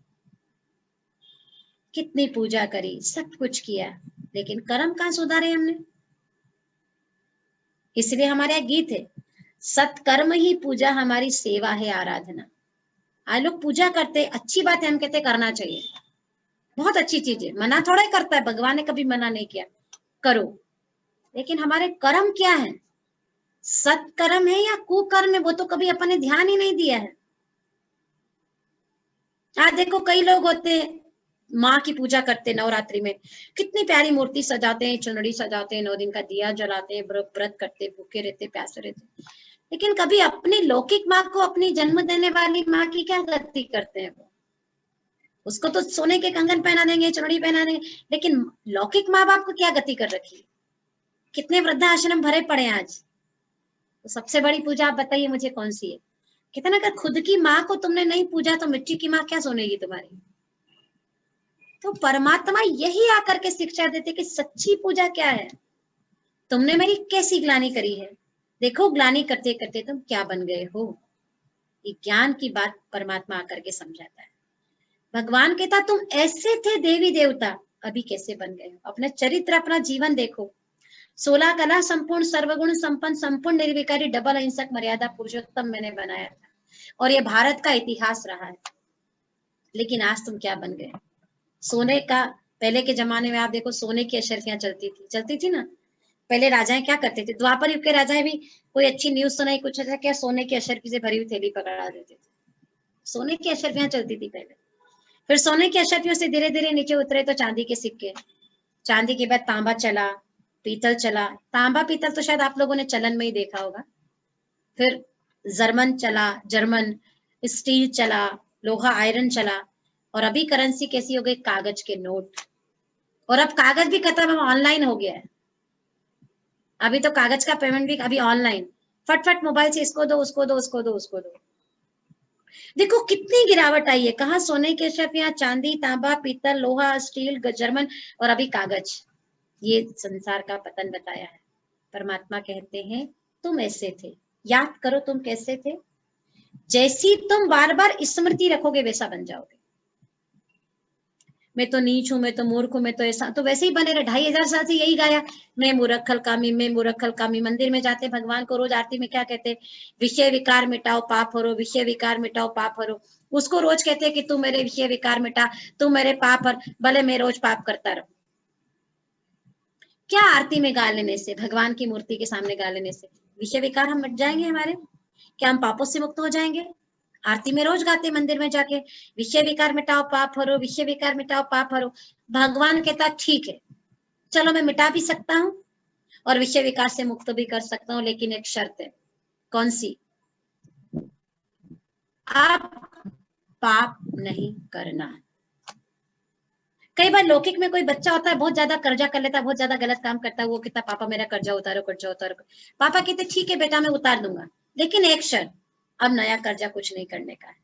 कितनी पूजा करी, सब कुछ किया, लेकिन कर्म कहाँ सुधारे हमने? इसलिए हमारे यहाँ गीत है, सत्कर्म ही पूजा हमारी सेवा है आराधना। आज लोग पूजा करते, अच्छी बात है, हम कहते करना चाहिए, बहुत अच्छी चीज है, मना थोड़ा ही करता है, भगवान ने कभी मना नहीं किया करो, लेकिन हमारे कर्म क्या है, सत्कर्म है या कुकर्म है, वो तो कभी अपन ने ध्यान ही नहीं दिया है। आज देखो कई लोग होते हैं माँ की पूजा करते, नवरात्रि में कितनी प्यारी मूर्ति सजाते हैं, चुनरी सजाते हैं, 9 दिन का दिया जलाते हैं, व्रत करते, भूखे रहते, प्यासे रहते, लेकिन कभी अपनी लौकिक माँ को, अपनी जन्म देने वाली माँ की क्या गति करते हैं? वो उसको तो सोने के कंगन पहना देंगे, चुनरी पहना देंगे, लेकिन लौकिक माँ बाप को क्या गति कर रखी है? कितने वृद्धाश्रम भरे पड़े हैं आज। तो सबसे बड़ी पूजा आप बताइए मुझे कौन सी है? कहते ना, अगर खुद की माँ को तुमने नहीं पूजा तो मिट्टी की माँ क्या सुनेगी तुम्हारी? तो परमात्मा यही आकर के शिक्षा देते कि सच्ची पूजा क्या है, तुमने मेरी कैसी ग्लानि करी है, देखो ग्लानि करते करते तुम क्या बन गए हो। ये ज्ञान की बात परमात्मा आकर के समझाता है। भगवान कहता तुम ऐसे थे देवी देवता, अभी कैसे बन गए हो? अपना चरित्र, अपना जीवन देखो। 16 कला संपूर्ण, सर्वगुण संपन्न, संपूर्ण निर्विकारी, डबल अहिंसक, मर्यादा पुरुषोत्तम मैंने बनाया था, और ये भारत का इतिहास रहा है। लेकिन आज तुम क्या बन गए? सोने का, पहले के जमाने में आप देखो सोने की अशर्फियां चलती थी ना। पहले राजाएं क्या करते थे, द्वापर युग के राजाएं भी कोई अच्छी न्यूज सुनाई, कुछ ऐसा क्या, सोने की अशर्फी से भरी हुई थैली पकड़ा देते थे। सोने की अशर्फियां चलती थी पहले। फिर सोने की अशर्फियों से धीरे धीरे नीचे उतरे तो चांदी के सिक्के, चांदी के बाद तांबा चला, पीतल चला, तांबा पीतल तो शायद आप लोगों ने चलन में ही देखा होगा। फिर जर्मन चला, जर्मन स्टील चला, लोहा आयरन चला, और अभी करेंसी कैसी हो गई, कागज के नोट। और अब कागज भी खत्म है, ऑनलाइन हो गया है। अभी तो कागज का पेमेंट भी अभी ऑनलाइन, फटफट मोबाइल से इसको दो, उसको दो, उसको दो, उसको दो। देखो कितनी गिरावट आई है, कहाँ सोने के अशर्फियां, चांदी, तांबा, पीतल, लोहा, स्टील, जर्मन, और अभी कागज। ये संसार का पतन बताया है। परमात्मा कहते हैं तुम ऐसे थे, याद करो तुम कैसे थे, जैसी तुम बार बार स्मृति रखोगे वैसा बन जाओगे। मैं तो नीच हूं, मैं तो मूर्ख हूं, मैं तो ऐसा, तो वैसे ही बने रहे। 2500 साल से यही गाया, मैं मूर्खल कामी, मैं मूर्खल कामी। मंदिर में जाते भगवान को रोज आरती में क्या कहते, विषय विकार मिटाओ पाप हरो, विषय विकार मिटाओ पाप हरो। उसको रोज कहते कि तू मेरे विषय विकार मिटा, तू मेरे पाप हर, भले मैं रोज पाप करता रहूं। क्या आरती में गा लेने से, भगवान की मूर्ति के सामने गा लेने से विषय विकार हम मिट जाएंगे हमारे? क्या हम पापों से मुक्त हो जाएंगे? आरती में रोज गाते, मंदिर में जाके विषय विकार मिटाओ पाप हरो, विषय विकार मिटाओ पाप हरो। भगवान कहता ठीक है, चलो मैं मिटा भी सकता हूँ और विषय विकार से मुक्त भी कर सकता हूँ, लेकिन एक शर्त है। कौन सी? आप पाप नहीं करना। कई बार लौकिक में कोई बच्चा होता है, बहुत ज्यादा कर्जा कर लेता है, बहुत ज्यादा गलत काम करता है, वो कहता पापा मेरा कर्जा उतारो, कर्जा उतारो। पापा कहते ठीक है बेटा मैं उतार दूंगा, लेकिन एक शर्त, अब नया कर्जा कुछ नहीं करने का है।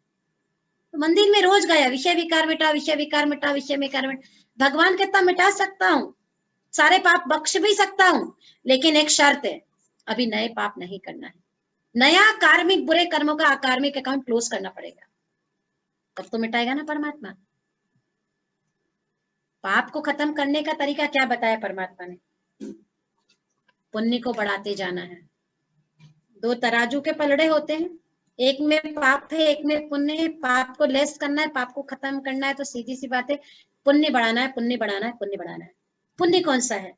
तो मंदिर में रोज गया, विषय विकार मिटा, विषय विकार मिटा, विषय विकार मिटा। भगवान कहता मिटा सकता हूँ, सारे पाप बख्श भी सकता हूँ, लेकिन एक शर्त है, अभी नए पाप नहीं करना है। नया कार्मिक बुरे कर्मों का अकार्मिक अकाउंट क्लोज करना पड़ेगा, तब तो मिटाएगा ना परमात्मा। पाप को खत्म करने का तरीका क्या बताया परमात्मा ने? पुण्य को बढ़ाते जाना है। 2 तराजू के पलड़े होते हैं, एक में पाप है, एक में पुण्य है। पाप को लेस करना है, पाप को खत्म करना है, तो सीधी सी बात है पुण्य बढ़ाना है, पुण्य बढ़ाना है, पुण्य बढ़ाना है। पुण्य कौन सा है?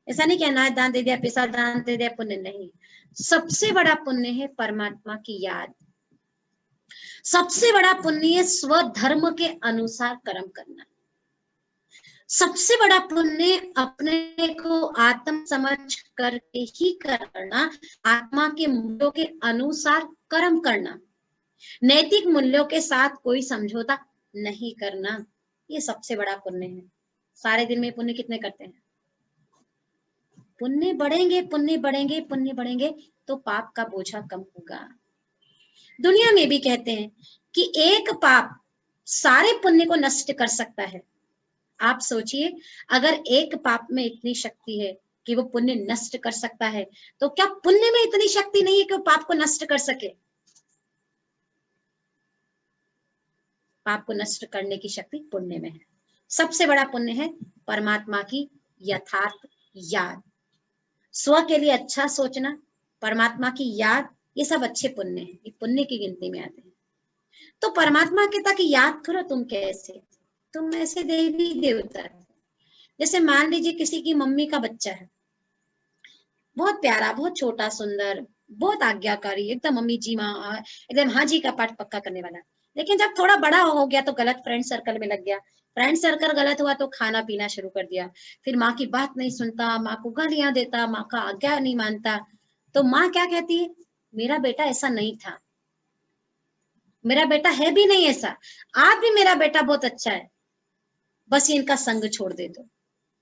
ऐसा नहीं कि अनाज दान दे दिया, पैसा दान दे दिया, पुण्य नहीं। सबसे बड़ा पुण्य है परमात्मा की याद। सबसे बड़ा पुण्य है स्वधर्म के अनुसार कर्म करना। सबसे बड़ा पुण्य अपने को आत्म समझ करके ही करना, आत्मा के मूल्यों के अनुसार कर्म करना, नैतिक मूल्यों के साथ कोई समझौता नहीं करना। ये सबसे बड़ा पुण्य है। सारे दिन में पुण्य कितने करते हैं? पुण्य बढ़ेंगे, पुण्य बढ़ेंगे, पुण्य बढ़ेंगे तो पाप का बोझा कम होगा। दुनिया में भी कहते हैं कि एक पाप सारे पुण्य को नष्ट कर सकता है। आप सोचिए, अगर एक पाप में इतनी शक्ति है कि वो पुण्य नष्ट कर सकता है, तो क्या पुण्य में इतनी शक्ति नहीं है कि वो पाप को नष्ट कर सके? पाप को नष्ट करने की शक्ति पुण्य में है। सबसे बड़ा पुण्य है परमात्मा की यथार्थ याद, स्व के लिए अच्छा सोचना, परमात्मा की याद, ये सब अच्छे पुण्य हैं, ये पुण्य की गिनती में आते हैं। तो परमात्मा के तक याद करो, तुम कैसे, तुम ऐसे देवी देवता थे। जैसे मान लीजिए किसी की मम्मी का बच्चा है, बहुत प्यारा, बहुत छोटा, सुंदर, बहुत आज्ञाकारी, एकदम मम्मी जी माँ, एकदम हाँ जी का पाठ पक्का करने वाला। लेकिन जब थोड़ा बड़ा हो गया तो गलत फ्रेंड सर्कल में लग गया, फ्रेंड सर्कल गलत हुआ तो खाना पीना शुरू कर दिया, फिर माँ की बात नहीं सुनता, माँ को गालियां देता, माँ का आज्ञा नहीं मानता। तो माँ क्या कहती है? मेरा बेटा ऐसा नहीं था, मेरा बेटा है भी नहीं ऐसा, आज भी मेरा बेटा बहुत अच्छा है, बस ये इनका संग छोड़ दे दो।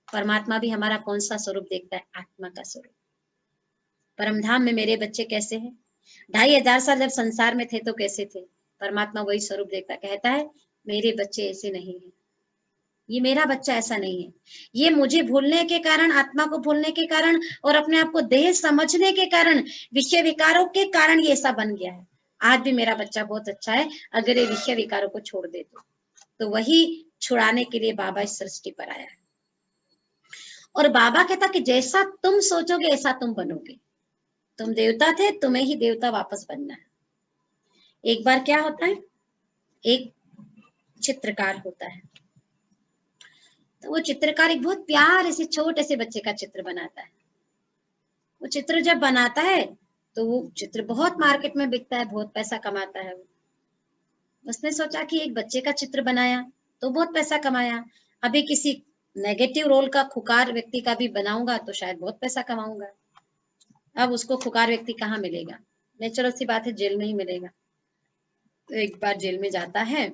परमात्मा भी हमारा कौन सा स्वरूप देखता है? आत्मा का स्वरूप। परमधाम में मेरे बच्चे कैसे हैं? 2500 साल जब संसार में थे तो कैसे थे? परमात्मा वही स्वरूप देखता, कहता है मेरे बच्चे ऐसे नहीं है, ये मेरा बच्चा ऐसा नहीं है। ये मुझे भूलने के कारण, आत्मा को भूलने के कारण और अपने आप को देह समझने के कारण, विषय विकारों के कारण ये ऐसा बन गया है। आज भी मेरा बच्चा बहुत अच्छा है, अगर ये विषय विकारों को छोड़ दे तो वही छुड़ाने के लिए बाबा इस सृष्टि पर आया है। और बाबा कहता कि जैसा तुम सोचोगे ऐसा तुम बनोगे। तुम देवता थे, तुम्हें ही देवता वापस बनना है। एक बार क्या होता है, एक चित्रकार होता है, तो वो चित्रकार एक बहुत प्यारे से छोटे से बच्चे का चित्र बनाता है। वो चित्र जब बनाता है तो वो चित्र बहुत मार्केट में बिकता है, बहुत पैसा कमाता है। उसने सोचा कि एक बच्चे का चित्र बनाया तो बहुत पैसा कमाया, अभी किसी नेगेटिव रोल का खुकार व्यक्ति का भी बनाऊंगा तो शायद बहुत पैसा कमाऊंगा। अब उसको खुकार व्यक्ति कहाँ मिलेगा? नेचुरल सी बात है, जेल में ही मिलेगा। तो एक बार जेल में जाता है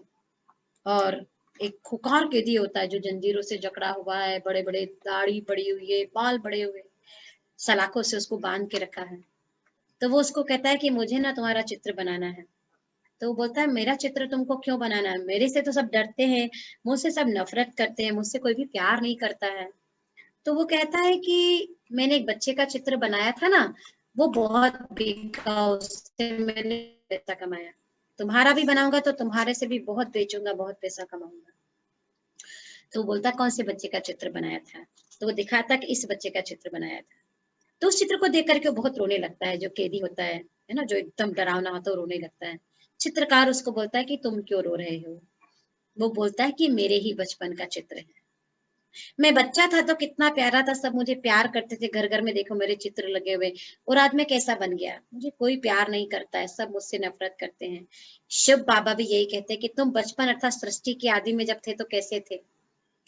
और एक खुकार कैदी होता है जो जंजीरों से जकड़ा हुआ है, बड़े बड़े दाढ़ी पड़ी हुई है, बाल बड़े हुए, सलाखों से उसको बांध के रखा है। तो वो उसको कहता है कि मुझे ना तुम्हारा चित्र बनाना है। तो वो बोलता है मेरा चित्र तुमको क्यों बनाना है? मेरे से तो सब डरते हैं, मुझसे सब नफरत करते हैं, मुझसे कोई भी प्यार नहीं करता है। तो वो कहता है कि मैंने एक बच्चे का चित्र बनाया था ना, वो बहुत बिका, उससे मैंने पैसा कमाया। तुम्हारा भी बनाऊंगा तो तुम्हारे से भी बहुत बेचूंगा, बहुत पैसा कमाऊंगा। तो बोलता कौन से बच्चे का चित्र बनाया था? तो वो दिखाता कि इस बच्चे का चित्र बनाया था। तो उस चित्र को देख करके वो बहुत रोने लगता है, जो कैदी होता है ना, जो एकदम डरावना होता है, रोने लगता है। चित्रकार उसको बोलता है कि तुम क्यों रो रहे हो? वो बोलता है कि मेरे ही बचपन का चित्र है, मैं बच्चा था तो कितना प्यारा था, सब मुझे प्यार करते थे, घर घर में देखो मेरे चित्र लगे हुए, और आज मैं कैसा बन गया, मुझे कोई प्यार नहीं करता है, सब मुझसे नफरत करते हैं। शिव बाबा भी यही कहते हैं कि तुम बचपन अर्थात सृष्टि के आदि में जब थे तो कैसे थे?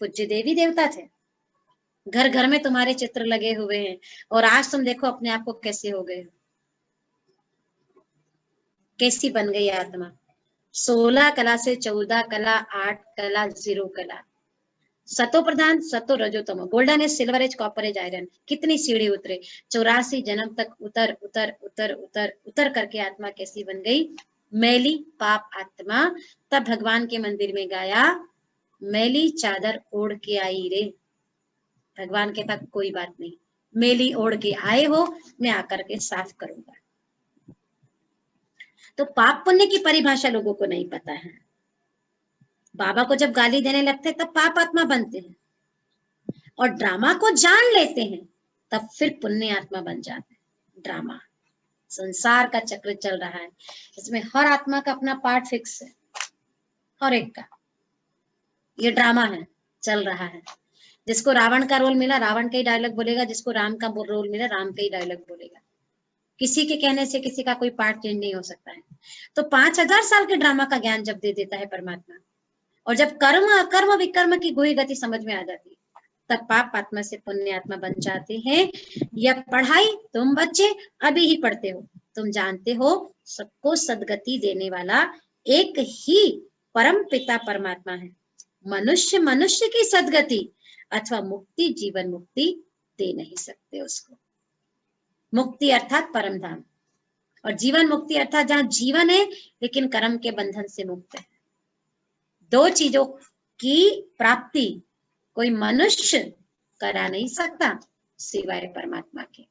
पूज्य देवी देवता थे, घर घर में तुम्हारे चित्र लगे हुए हैं, और आज तुम देखो अपने आप को कैसे हो गए, कैसी बन गई आत्मा। 16 कला से 14 कला, 8 कला, 0 कला, सतो प्रधान, सतो रजोतमो, golden age, silver age, copper age, iron. कितनी सीढ़ी उतरे, 84 जन्म तक उतर उतर उतर उतर उतर करके आत्मा कैसी बन गई? मैली पाप आत्मा। तब भगवान के मंदिर में गाया, मैली चादर ओढ़ के आई रे। भगवान के पास कोई बात नहीं, मैली ओढ़ के आए हो, मैं आकर के साफ करूंगा। तो पाप पुण्य की परिभाषा लोगों को नहीं पता है। बाबा को जब गाली देने लगते हैं तब पाप आत्मा बनते हैं, और ड्रामा को जान लेते हैं तब फिर पुण्य आत्मा बन जाते हैं। ड्रामा, संसार का चक्र चल रहा है, इसमें हर आत्मा का अपना पार्ट फिक्स है, हर एक का। ये ड्रामा है, चल रहा है। जिसको रावण का रोल मिला रावण का ही डायलॉग बोलेगा, जिसको राम का रोल मिला राम का ही डायलॉग बोलेगा। किसी के कहने से किसी का कोई पार्ट चेंज नहीं हो सकता है। तो 5000 साल के ड्रामा का ज्ञान जब दे देता है परमात्मा, और जब कर्म अकर्म विकर्म की गुही गति समझ में आ जाती है, तब पाप आत्मा से पुण्य आत्मा बन जाते हैं। यह पढ़ाई तुम बच्चे अभी ही पढ़ते हो, तुम जानते हो सबको सदगति देने वाला एक ही परम पिता परमात्मा है। मनुष्य मनुष्य की सदगति अथवा मुक्ति, जीवन मुक्ति दे नहीं सकते उसको। मुक्ति अर्थात परम धाम, और जीवन मुक्ति अर्थात जहां जीवन है लेकिन कर्म के बंधन से मुक्त है। दो चीजों की प्राप्ति कोई मनुष्य करा नहीं सकता सिवाय परमात्मा के।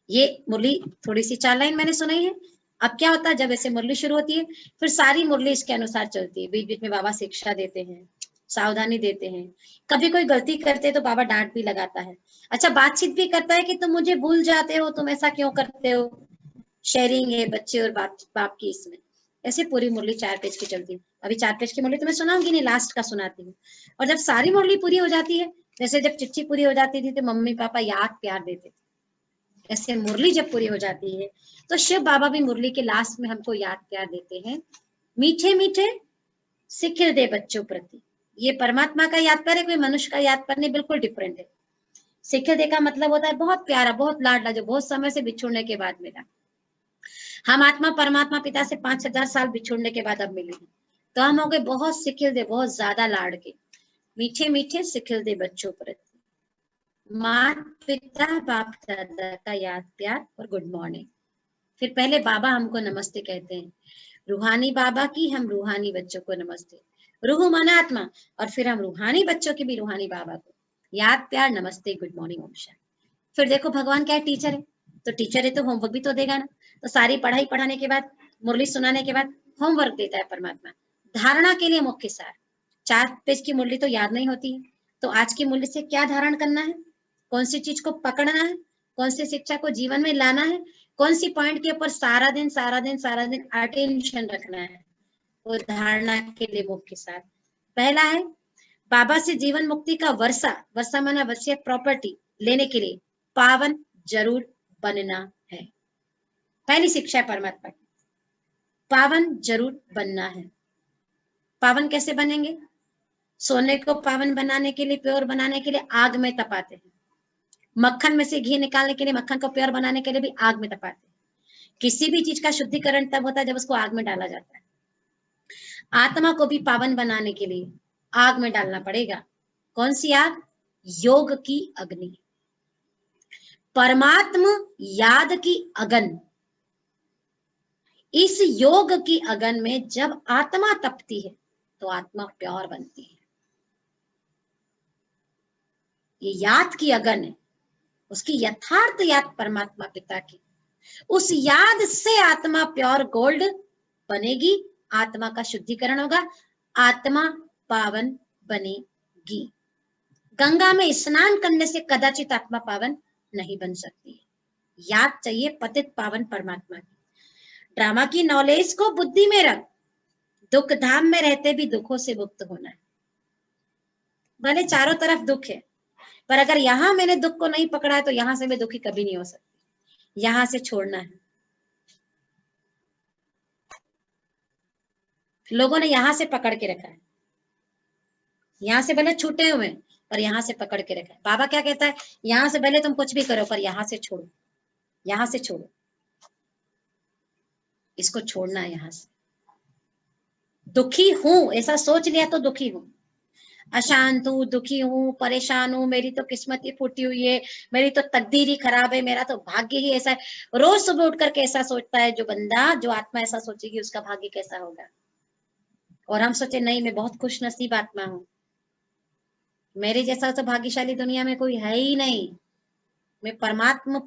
ये मुरली थोड़ी सी 4 लाइन मैंने सुनाई है। अब क्या होता है, जब ऐसे मुरली शुरू होती है फिर सारी मुरली इसके अनुसार चलती है। बीच बीच में बाबा शिक्षा देते हैं, सावधानी देते हैं। कभी कोई गलती करते तो बाबा डांट भी लगाता है। अच्छा, बातचीत भी करता है कि तुम मुझे भूल जाते हो, तुम ऐसा क्यों करते हो। शेयरिंग है बच्चे और बाप की इसमें। ऐसे पूरी मुरली 4 पेज की चलती है। अभी 4 पेज की मुरली तो मैं सुनाऊंगी नहीं, लास्ट का सुनाती हूँ। और जब सारी मुरली पूरी हो जाती है, जैसे जब चिट्ठी पूरी हो जाती थी तो मम्मी पापा याद प्यार देते थे, ऐसे मुरली जब पूरी हो जाती है तो शिव बाबा भी मुरली के लास्ट में हमको याद प्यार देते हैं। मीठे मीठे सिखिल दे बच्चों प्रति। ये परमात्मा का याद प्यार है, कोई मनुष्य का याद प्यार नहीं, बिल्कुल डिफरेंट है। सिखिल दे का मतलब होता है बहुत प्यारा, बहुत लाडला, जो बहुत समय से बिछुड़ने के बाद मिला। हम आत्मा परमात्मा पिता से 5000 साल बिछुड़ने के बाद अब मिले हैं, तो हम हो गए बहुत सिखिल दे, बहुत ज्यादा लाड़ के। मीठे मीठे सिखिल दे बच्चों प्रति, माता पिता बाप दादा का याद प्यार और गुड मॉर्निंग। फिर पहले बाबा हमको नमस्ते कहते हैं, रूहानी बाबा की हम रूहानी बच्चों को नमस्ते, रूह मन आत्मा, और फिर हम रूहानी बच्चों की भी रूहानी बाबा को याद प्यार नमस्ते गुड मॉर्निंग ओम शांति। फिर देखो भगवान क्या है, टीचर है, तो टीचर है तो होमवर्क भी तो देगा ना। तो सारी पढ़ाई पढ़ाने के बाद, मुरली सुनाने के बाद होमवर्क देता है परमात्मा, धारणा के लिए मुख्य सार। 4 पेज की मुरली तो याद नहीं होती है, तो आज की मुरली से क्या धारण करना है, कौन सी चीज को पकड़ना है, कौन सी शिक्षा को जीवन में लाना है, कौन सी पॉइंट के ऊपर सारा दिन अटेंशन रखना है, वो धारणा के लिए मुख्य सार। पहला है बाबा से जीवन मुक्ति का वर्षा माना वसीयत प्रॉपर्टी लेने के लिए पावन जरूर बनना है। पहली शिक्षा है परमात्मा की, पावन जरूर बनना है। पावन कैसे बनेंगे, सोने को पावन बनाने के लिए, प्योर बनाने के लिए आग में तपाते हैं। मक्खन में से घी निकालने के लिए, मक्खन को प्योर बनाने के लिए भी आग में तपाते हैं। किसी भी चीज का शुद्धिकरण तब होता है जब उसको आग में डाला जाता है। आत्मा को भी पावन बनाने के लिए आग में डालना पड़ेगा। कौन सी आग, योग की अग्नि, परमात्मा याद की अगन। इस योग की अगन में जब आत्मा तपती है तो आत्मा प्योर बनती है। ये याद की अगन है, उसकी यथार्थ याद परमात्मा पिता की, उस याद से आत्मा प्योर गोल्ड बनेगी, आत्मा का शुद्धिकरण होगा, आत्मा पावन बनेगी। गंगा में स्नान करने से कदाचित आत्मा पावन नहीं बन सकती है। याद चाहिए पतित पावन परमात्मा की। ड्रामा की नॉलेज को बुद्धि में रख, दुख धाम में रहते भी दुखों से मुक्त होना है। भले चारों तरफ दुख है, पर अगर यहां मैंने दुख को नहीं पकड़ा है तो यहां से मैं दुखी कभी नहीं हो सकती। यहां से छोड़ना है। लोगों ने यहां से पकड़ के रखा है, यहां से भले छूटे हुए पर यहां से पकड़ के रखा है। बाबा क्या कहता है, यहां से भले तुम कुछ भी करो पर यहां से छोड़ो, यहां से छोड़ो, इसको छोड़ना है। यहां से दुखी हूं ऐसा सोच लिया तो दुखी हूं, अशांत हूं, दुखी हूं, परेशान हूं, मेरी तो किस्मत ही फूटी हुई है, मेरी तो तकदीर ही खराब है, मेरा तो भाग्य ही ऐसा है। रोज सुबह उठ करके ऐसा सोचता है जो बंदा, जो आत्मा ऐसा सोचेगी उसका भाग्य कैसा होगा। और हम सोचे नहीं, मैं बहुत खुश नसीब आत्मा हूं, मेरे जैसा तो भाग्यशाली दुनिया में कोई है ही नहीं, मैं परमात्मा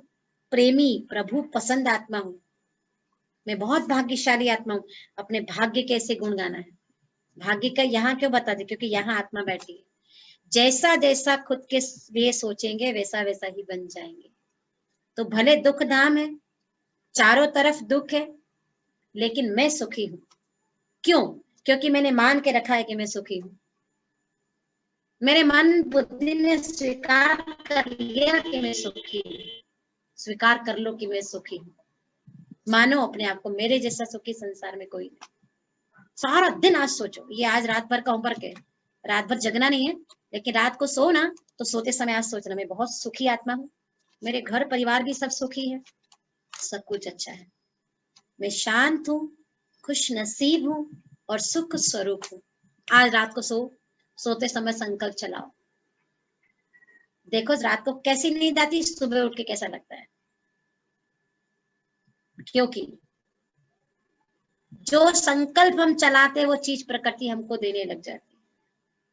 प्रेमी प्रभु पसंद आत्मा हूं, मैं बहुत भाग्यशाली आत्मा हूं। अपने भाग्य कैसे गुण गाना है। भाग्य का यहाँ क्यों बता दे, क्योंकि यहाँ आत्मा बैठी है। जैसा जैसा खुद के लिए सोचेंगे वैसा वैसा ही बन जाएंगे। तो भले दुख धाम है, चारों तरफ दुख है, लेकिन मैं सुखी हूं। क्यों, क्योंकि मैंने मान के रखा है कि मैं सुखी हूं। मेरे मन बुद्धि ने स्वीकार कर लिया कि मैं सुखी हूँ। स्वीकार कर लो कि मैं सुखी हूँ। मानो अपने आप को, मेरे जैसा सुखी संसार में कोई नहीं। सारा दिन आज सोचो, ये आज रात भर का होमवर्क है। रात भर जगना नहीं है, लेकिन रात को सो ना, तो सोते समय आज सोचना मैं बहुत सुखी आत्मा हूँ, मेरे घर परिवार भी सब सुखी है, सब कुछ अच्छा है, मैं शांत हूँ, खुश नसीब हूँ और सुख स्वरूप हूँ। आज रात को सोते समय संकल्प चलाओ। देखो रात को कैसी नींद आती, सुबह उठ के कैसा लगता है। क्योंकि जो संकल्प हम चलाते वो चीज प्रकृति हमको देने लग जाती है।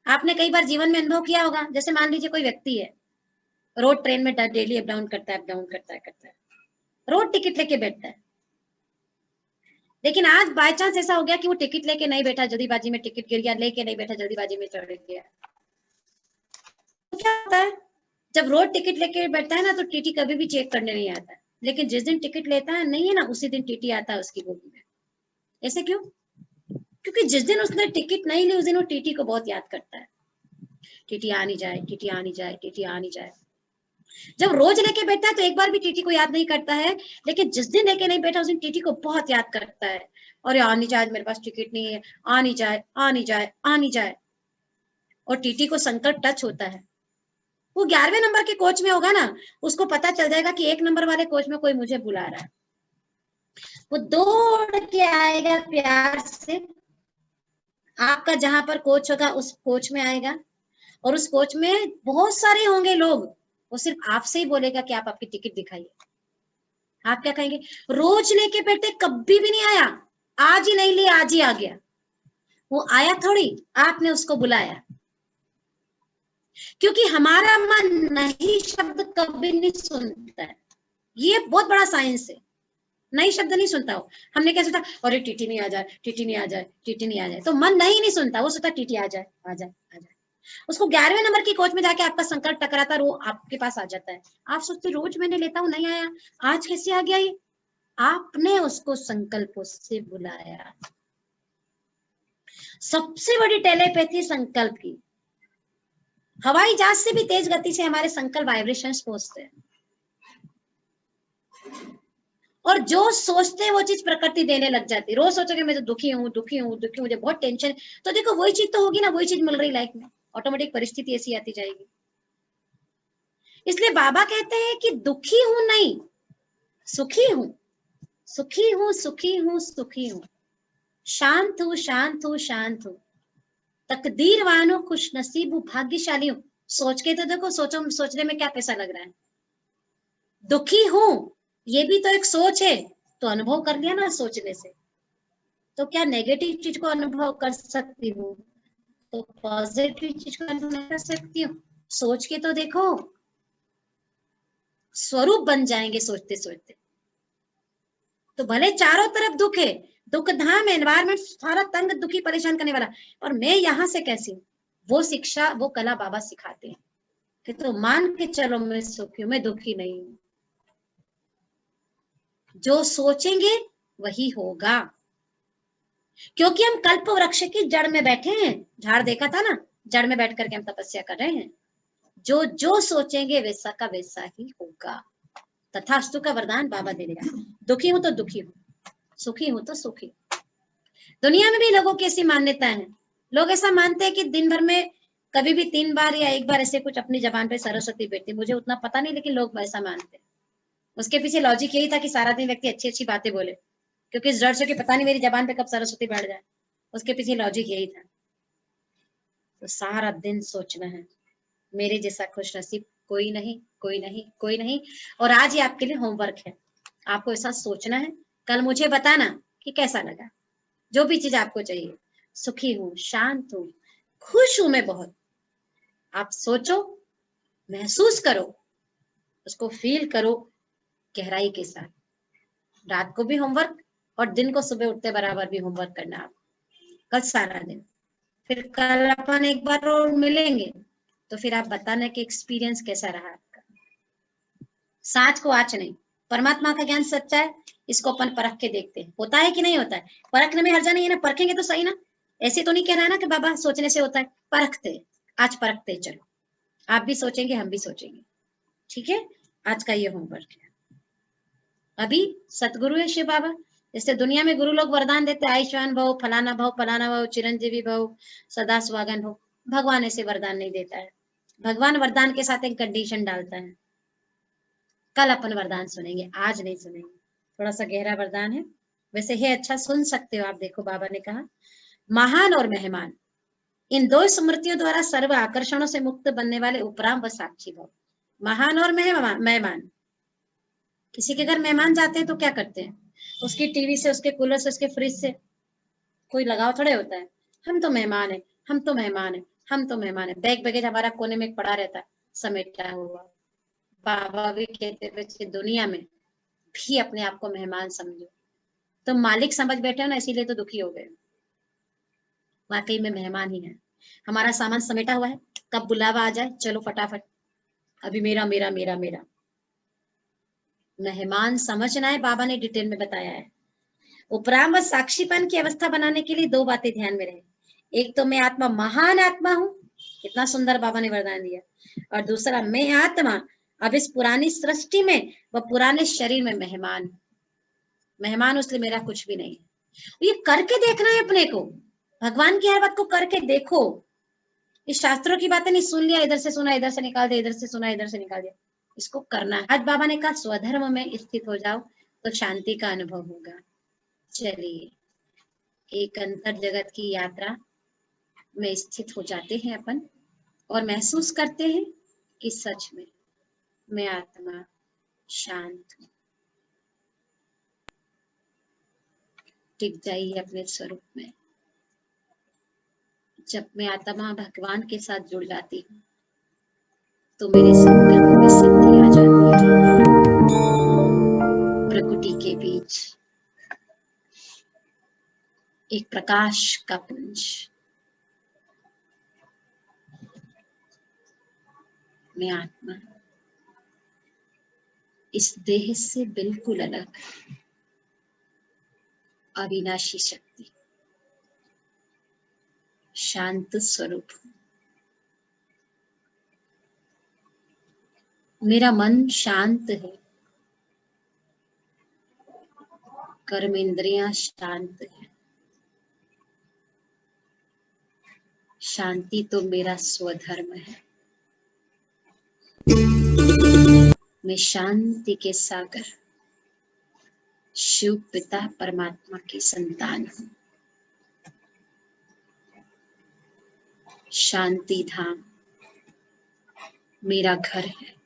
आपने कई बार जीवन में अनुभव किया होगा, जैसे मान लीजिए कोई व्यक्ति है, रोज ट्रेन में डेली अप डाउन करता है, रोज टिकट लेके बैठता है, लेकिन आज बाय चांस ऐसा हो गया कि वो टिकट लेके नहीं बैठा, जल्दीबाजी में टिकट गिर गया, लेके नहीं बैठा, जल्दीबाजी में चढ़ गया। तो क्या होता है, जब रोज टिकट लेके बैठता है ना, तो टीटी कभी भी चेक करने नहीं आता है, लेकिन जिस दिन टिकट लेता है नहीं है ना, उसी दिन टीटी आता है उसकी बोगी में। ऐसे क्यों? क्योंकि जिस दिन उसने टिकट नहीं ली, उस दिन वो टीटी को बहुत याद करता है। टीटी आनी जाए, टीटी आनी जाए, टीटी आनी जाए। जब रोज लेके बैठता है तो एक बार भी टीटी को याद नहीं करता है, लेकिन जिस दिन लेके नहीं बैठा उस दिन टीटी को बहुत याद करता है। और आनी जाए, मेरे पास टिकट नहीं है, आनी जाए, आनी जाए, आनी जाए। और टीटी को संकट टच होता है। वो 11वें नंबर के कोच में होगा ना, उसको पता चल जाएगा कि 1 नंबर वाले कोच में कोई मुझे बुला रहा है। वो दौड़ के आएगा प्यार से, आपका जहां पर कोच होगा उस कोच में आएगा, और उस कोच में बहुत सारे होंगे लोग, वो सिर्फ आपसे ही बोलेगा कि आप आपकी टिकट दिखाइए। आप क्या कहेंगे? रोज लेके बैठे, कभी भी नहीं आया, आज ही नहीं लिया, आज ही आ गया। वो आया थोड़ी, आपने उसको बुलाया। क्योंकि हमारा मन नहीं शब्द कभी नहीं सुनता है, ये बहुत बड़ा साइंस है। नहीं शब्द नहीं सुनता हो। हमने क्या सोचा, अरे टीटी नहीं आ जाए, टीटी नहीं आ जाए, टीटी नहीं आ जाए, तो मन नहीं सुनता, वो सोचता टीटी आ जाए, आ जाए, आ जाए। उसको 11वें नंबर की कोच में जाके आपका संकल्प टकराता है, वो आपके पास आ जाता है। आप सोचते रोज मैंने लेता हूँ, नहीं आया, आज कैसे आ गया ये? आपने उसको संकल्पों से बुलाया। सबसे बड़ी टेलीपैथी संकल्प की। हवाई जहाज से भी तेज गति से हमारे संकल्प वाइब्रेशंस पहुंचते हैं, और जो सोचते हैं वो चीज प्रकृति देने लग जाती है। रोज सोचोगे मैं तो दुखी हूँ, दुखी हूँ, दुखी हूँ, मुझे बहुत टेंशन, तो देखो वही चीज तो होगी ना, वही चीज मिल रही लाइफ में, ऑटोमेटिक परिस्थिति ऐसी आती जाएगी। इसलिए बाबा कहते हैं कि दुखी हूं नहीं, सुखी हूं, सुखी हूं, सुखी हूं, सुखी हूं, शांत हूं, शांत हूं, शांत हूं, तकदीरवान हूं, खुश नसीब हूं, भाग्यशाली हूं। सोच के तो देखो, सोचने में क्या पैसा लग रहा है। दुखी हूं, ये भी तो एक सोच है, तो अनुभव कर लिया ना सोचने से। तो क्या नेगेटिव चीज को अनुभव कर सकती हूँ, तो पॉजिटिव चीज को अनुभव नहीं कर सकती हूँ। सोच के तो देखो, स्वरूप बन जाएंगे सोचते सोचते। तो भले चारों तरफ दुख है, दुख धाम, एनवायरमेंट सारा तंग, दुखी, परेशान करने वाला, और मैं यहां से कैसी हूँ, वो शिक्षा, वो कला बाबा सिखाते हैं कि तो मान के चलो मैं सुखी हूँ, मैं दुखी नहीं हूँ। जो सोचेंगे वही होगा, क्योंकि हम कल्प वृक्ष की जड़ में बैठे हैं। झाड़ देखा था ना, जड़ में बैठ करके हम तपस्या कर रहे हैं। जो जो सोचेंगे वैसा का वैसा ही होगा। तथास्तु का वरदान बाबा दे देगा। दुखी हूं तो दुखी हूं, सुखी हूं तो सुखी। दुनिया में भी लोगों की ऐसी मान्यता है, लोग ऐसा मानते हैं कि दिन भर में कभी भी 3 बार या 1 बार ऐसे कुछ अपनी जबान पे सरस्वती बैठती। मुझे उतना पता नहीं, लेकिन लोग ऐसा मानते हैं। उसके पीछे लॉजिक यही था कि सारा दिन व्यक्ति अच्छी अच्छी बातें बोले, क्योंकि इस डर से कि पता नहीं मेरी जबान पे कब सरस्वती बैठ जाए। उसके पीछे लॉजिक यही था। तो सारा दिन सोचना है, मेरे जैसा खुश नसीब कोई नहीं, कोई नहीं, कोई नहीं। और आज ये आपके लिए होमवर्क है, आपको ऐसा सोचना है। कल मुझे बताना कि कैसा लगा। जो भी चीज आपको चाहिए, सुखी हूँ, शांत हूँ, खुश हूं मैं बहुत, आप सोचो, महसूस करो, उसको फील करो गहराई के साथ। रात को भी होमवर्क और दिन को सुबह उठते बराबर भी होमवर्क करना आप, कल सारा दिन। फिर कल अपन एक बार और मिलेंगे, तो फिर आप बताना कि एक्सपीरियंस कैसा रहा आपका। साच को आच नहीं, परमात्मा का ज्ञान सच्चा है, इसको अपन परख के देखते हैं, होता है कि नहीं होता है। परखने में हर्जा नहीं है ना, परखेंगे तो सही ना। ऐसे तो नहीं कह रहा है ना कि बाबा सोचने से होता है, परखते आज परखते चलो, आप भी सोचेंगे हम भी सोचेंगे, ठीक है। आज का ये होमवर्क है। अभी सतगुरु है शिव बाबा, जैसे दुनिया में गुरु लोग वरदान देते हैं, आयुष्मान भव, फलाना भव, फलाना भव, चिरंजीवी भव, सदा सुहागन भव। भगवान ऐसे वरदान नहीं देता है। भगवान वरदान के साथ एक कंडीशन डालता है। कल अपन वरदान सुनेंगे, आज नहीं सुनेंगे। थोड़ा सा गहरा वरदान है, वैसे है अच्छा, सुन सकते हो आप। देखो बाबा ने कहा, महान और मेहमान, इन दो स्मृतियों द्वारा सर्व आकर्षणों से मुक्त बनने वाले उपराम व साक्षी भव। महान और मेहमान, किसी के घर मेहमान जाते हैं तो क्या करते हैं, उसकी टीवी से, उसके कूलर से, उसके फ्रिज से कोई लगाव थोड़े होता है। हम तो मेहमान है, हम तो मेहमान है, हम तो मेहमान है। बैग बैगेज हमारा कोने में पड़ा रहता है समेटा हुआ। बाबा भी कहते थे दुनिया में भी अपने आप को मेहमान समझो। तो मालिक समझ बैठे हो ना, इसीलिए तो दुखी हो गए। वाकई में मेहमान ही है। हमारा सामान समेटा हुआ है, कब बुलावा आ जाए चलो फटाफट, अभी मेरा मेरा मेरा मेरा। मेहमान समझना है, बाबा ने डिटेल में बताया है। उपराम व साक्षीपन की अवस्था बनाने के लिए दो बातें ध्यान में रहे। एक तो मैं आत्मा महान आत्मा हूँ, कितना सुंदर बाबा ने वरदान दिया। और दूसरा, मैं आत्मा अब इस पुरानी सृष्टि में व पुराने शरीर में मेहमान। मेहमान उसलिए मेरा कुछ भी नहीं है। ये करके देखना है अपने को, भगवान की हर बात को करके देखो। इस शास्त्रों की बातें नहीं सुन लिया, इधर से सुना इधर से निकाल दिया, इधर से सुना इधर से निकाल दिया, इसको करना है। आज बाबा ने कहा स्वधर्म में स्थित हो जाओ तो शांति का अनुभव होगा। चलिए, एक अंतर जगत की यात्रा में स्थित हो जाते हैं अपन और महसूस करते हैं कि सच में मैं आत्मा शांत हूँ। टिक जाइए अपने स्वरूप में। जब मैं आत्मा भगवान के साथ जुड़ जाती हूँ तो मेरे संकल्प में सिद्धि आ जाती है। प्रकृति के बीच एक प्रकाश का पुंज, मैं आत्मा इस देह से बिल्कुल अलग, अविनाशी शक्ति, शांत स्वरूप। मेरा मन शांत है, कर्म इंद्रियां शांत है। शांति तो मेरा स्वधर्म है। मैं शांति के सागर शिव पिता परमात्मा की संतान हूँ। शांति धाम मेरा घर है।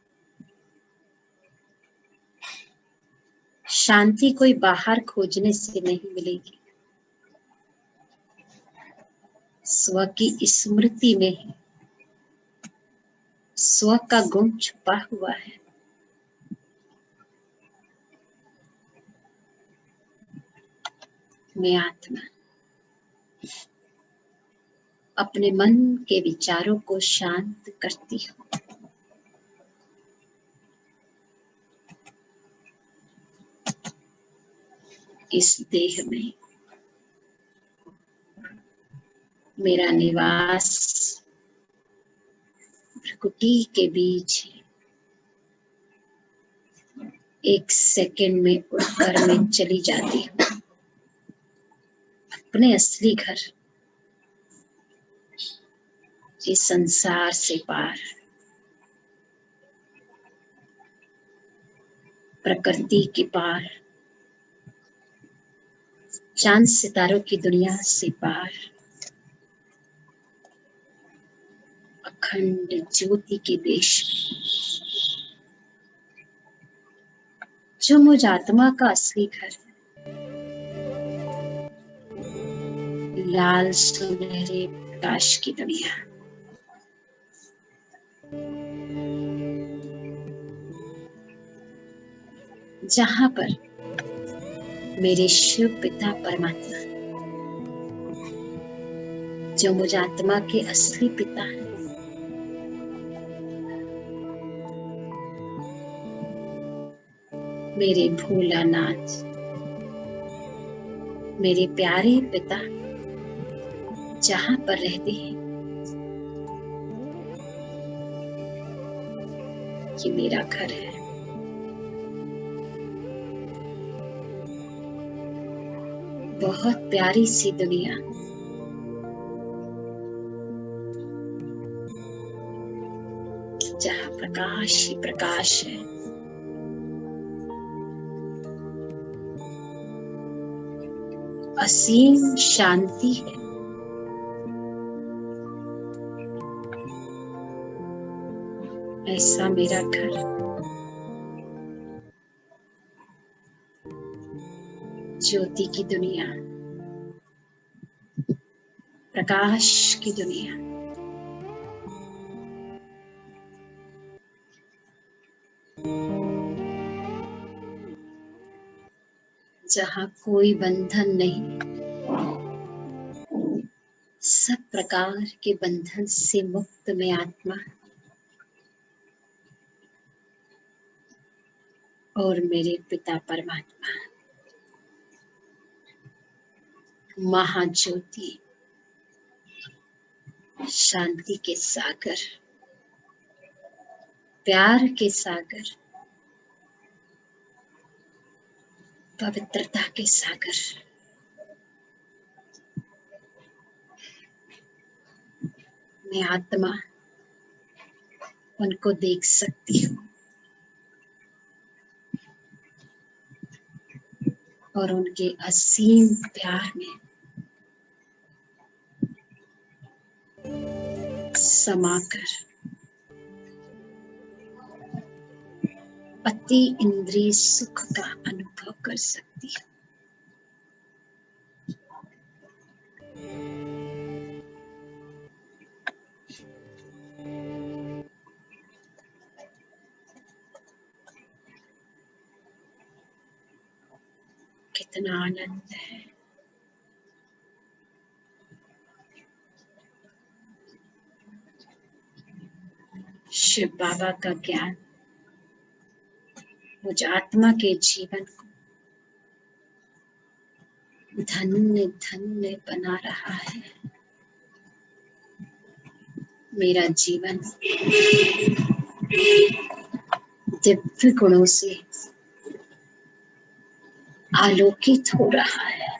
शांति कोई बाहर खोजने से नहीं मिलेगी, स्व की स्मृति में है। स्व का गुण छुपा हुआ है। मैं आत्मा अपने मन के विचारों को शांत करती हूँ। इस देह में मेरा निवास प्रकृति के बीच है। एक सेकंड में उड़कर मैं चली जाती हूँ अपने असली घर, इस संसार से पार, प्रकृति के पार, चांद सितारों की दुनिया से पार, अखंड ज्योति के देश जो मुझ आत्मा का असली घर है। लाल सुनहरे प्रकाश की दुनिया, जहां पर मेरे शिव पिता परमात्मा जो मुझ आत्मा के असली पिता हैं, मेरे भोलानाथ, मेरे प्यारे पिता जहां पर रहते हैं ये मेरा घर है। बहुत प्यारी सी दुनिया, जहाँ प्रकाश ही प्रकाश है। असीम शांति है। ऐसा मेरा घर, ज्योति की दुनिया, प्रकाश की दुनिया, जहाँ कोई बंधन नहीं, सब प्रकार के बंधन से मुक्त में आत्मा और मेरे पिता परमात्मा, महाज्योति, शांति के सागर, प्यार के सागर, पवित्रता के सागर, मैं आत्मा उनको देख सकती हूँ और उनके असीम प्यार में समाकर अति इंद्रिय सुख का अनुभव कर सकती हूँ। कितना आनंद है। शिव बाबा का ज्ञान मुझ आत्मा के जीवन को धन्य धन्य बना रहा है। मेरा जीवन दिव्य गुणों से आलोकित हो रहा है।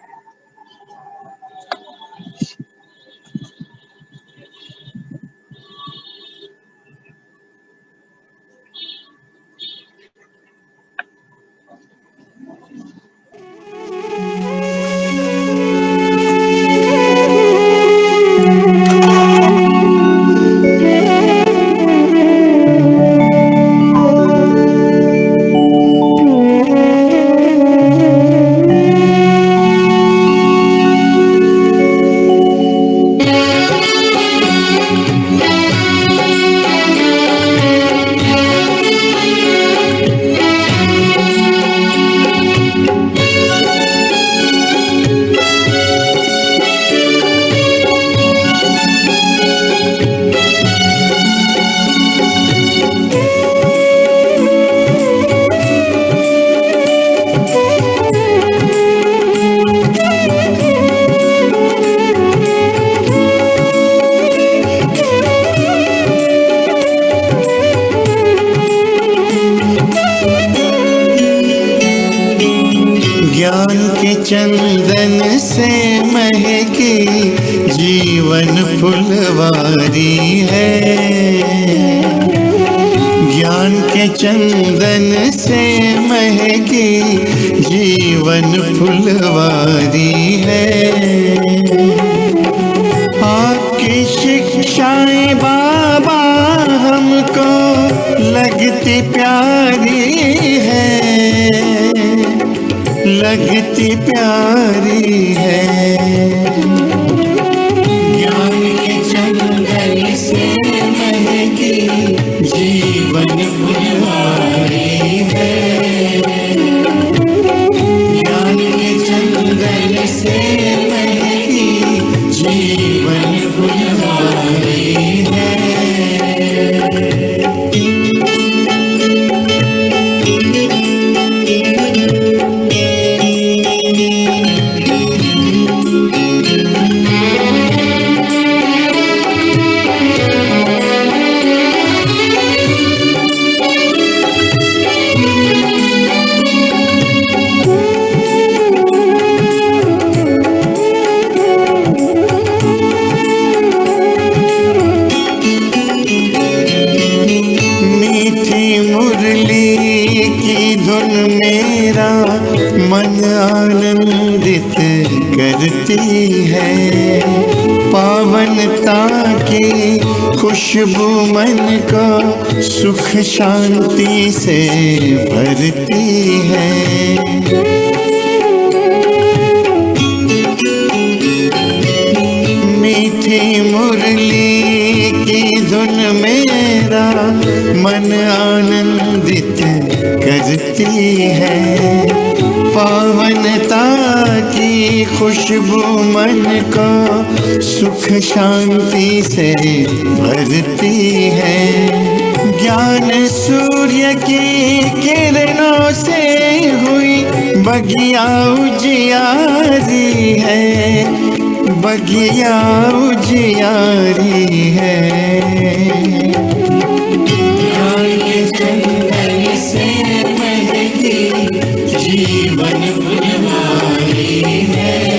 ज्ञान के चंदन से महकी जीवन फुलवारी है। ज्ञान के चंदन से महकी जीवन फुलवारी है। आपकी शिक्षाएं बाबा हमको लगती प्यारी है, लगती प्यारी है। ज्ञान के चंदन से महकी जीवन फुलवारी है। ज्ञान के चंदन से महकी जीवन फुलवारी है। मेरा मन आनंदित करती है। पावनता की खुशबू मन को सुख शांति से भरती है। मीठी मुरली की धुन मेरा मन आनंदित करती है। पावनता की खुशबू मन को सुख शांति से भरती है। ज्ञान सूर्य की किरणों से हुई बगिया उजियारी है, बगिया उजियारी है। ज्ञान के जंगल से महकी जीवन फुलवारी है।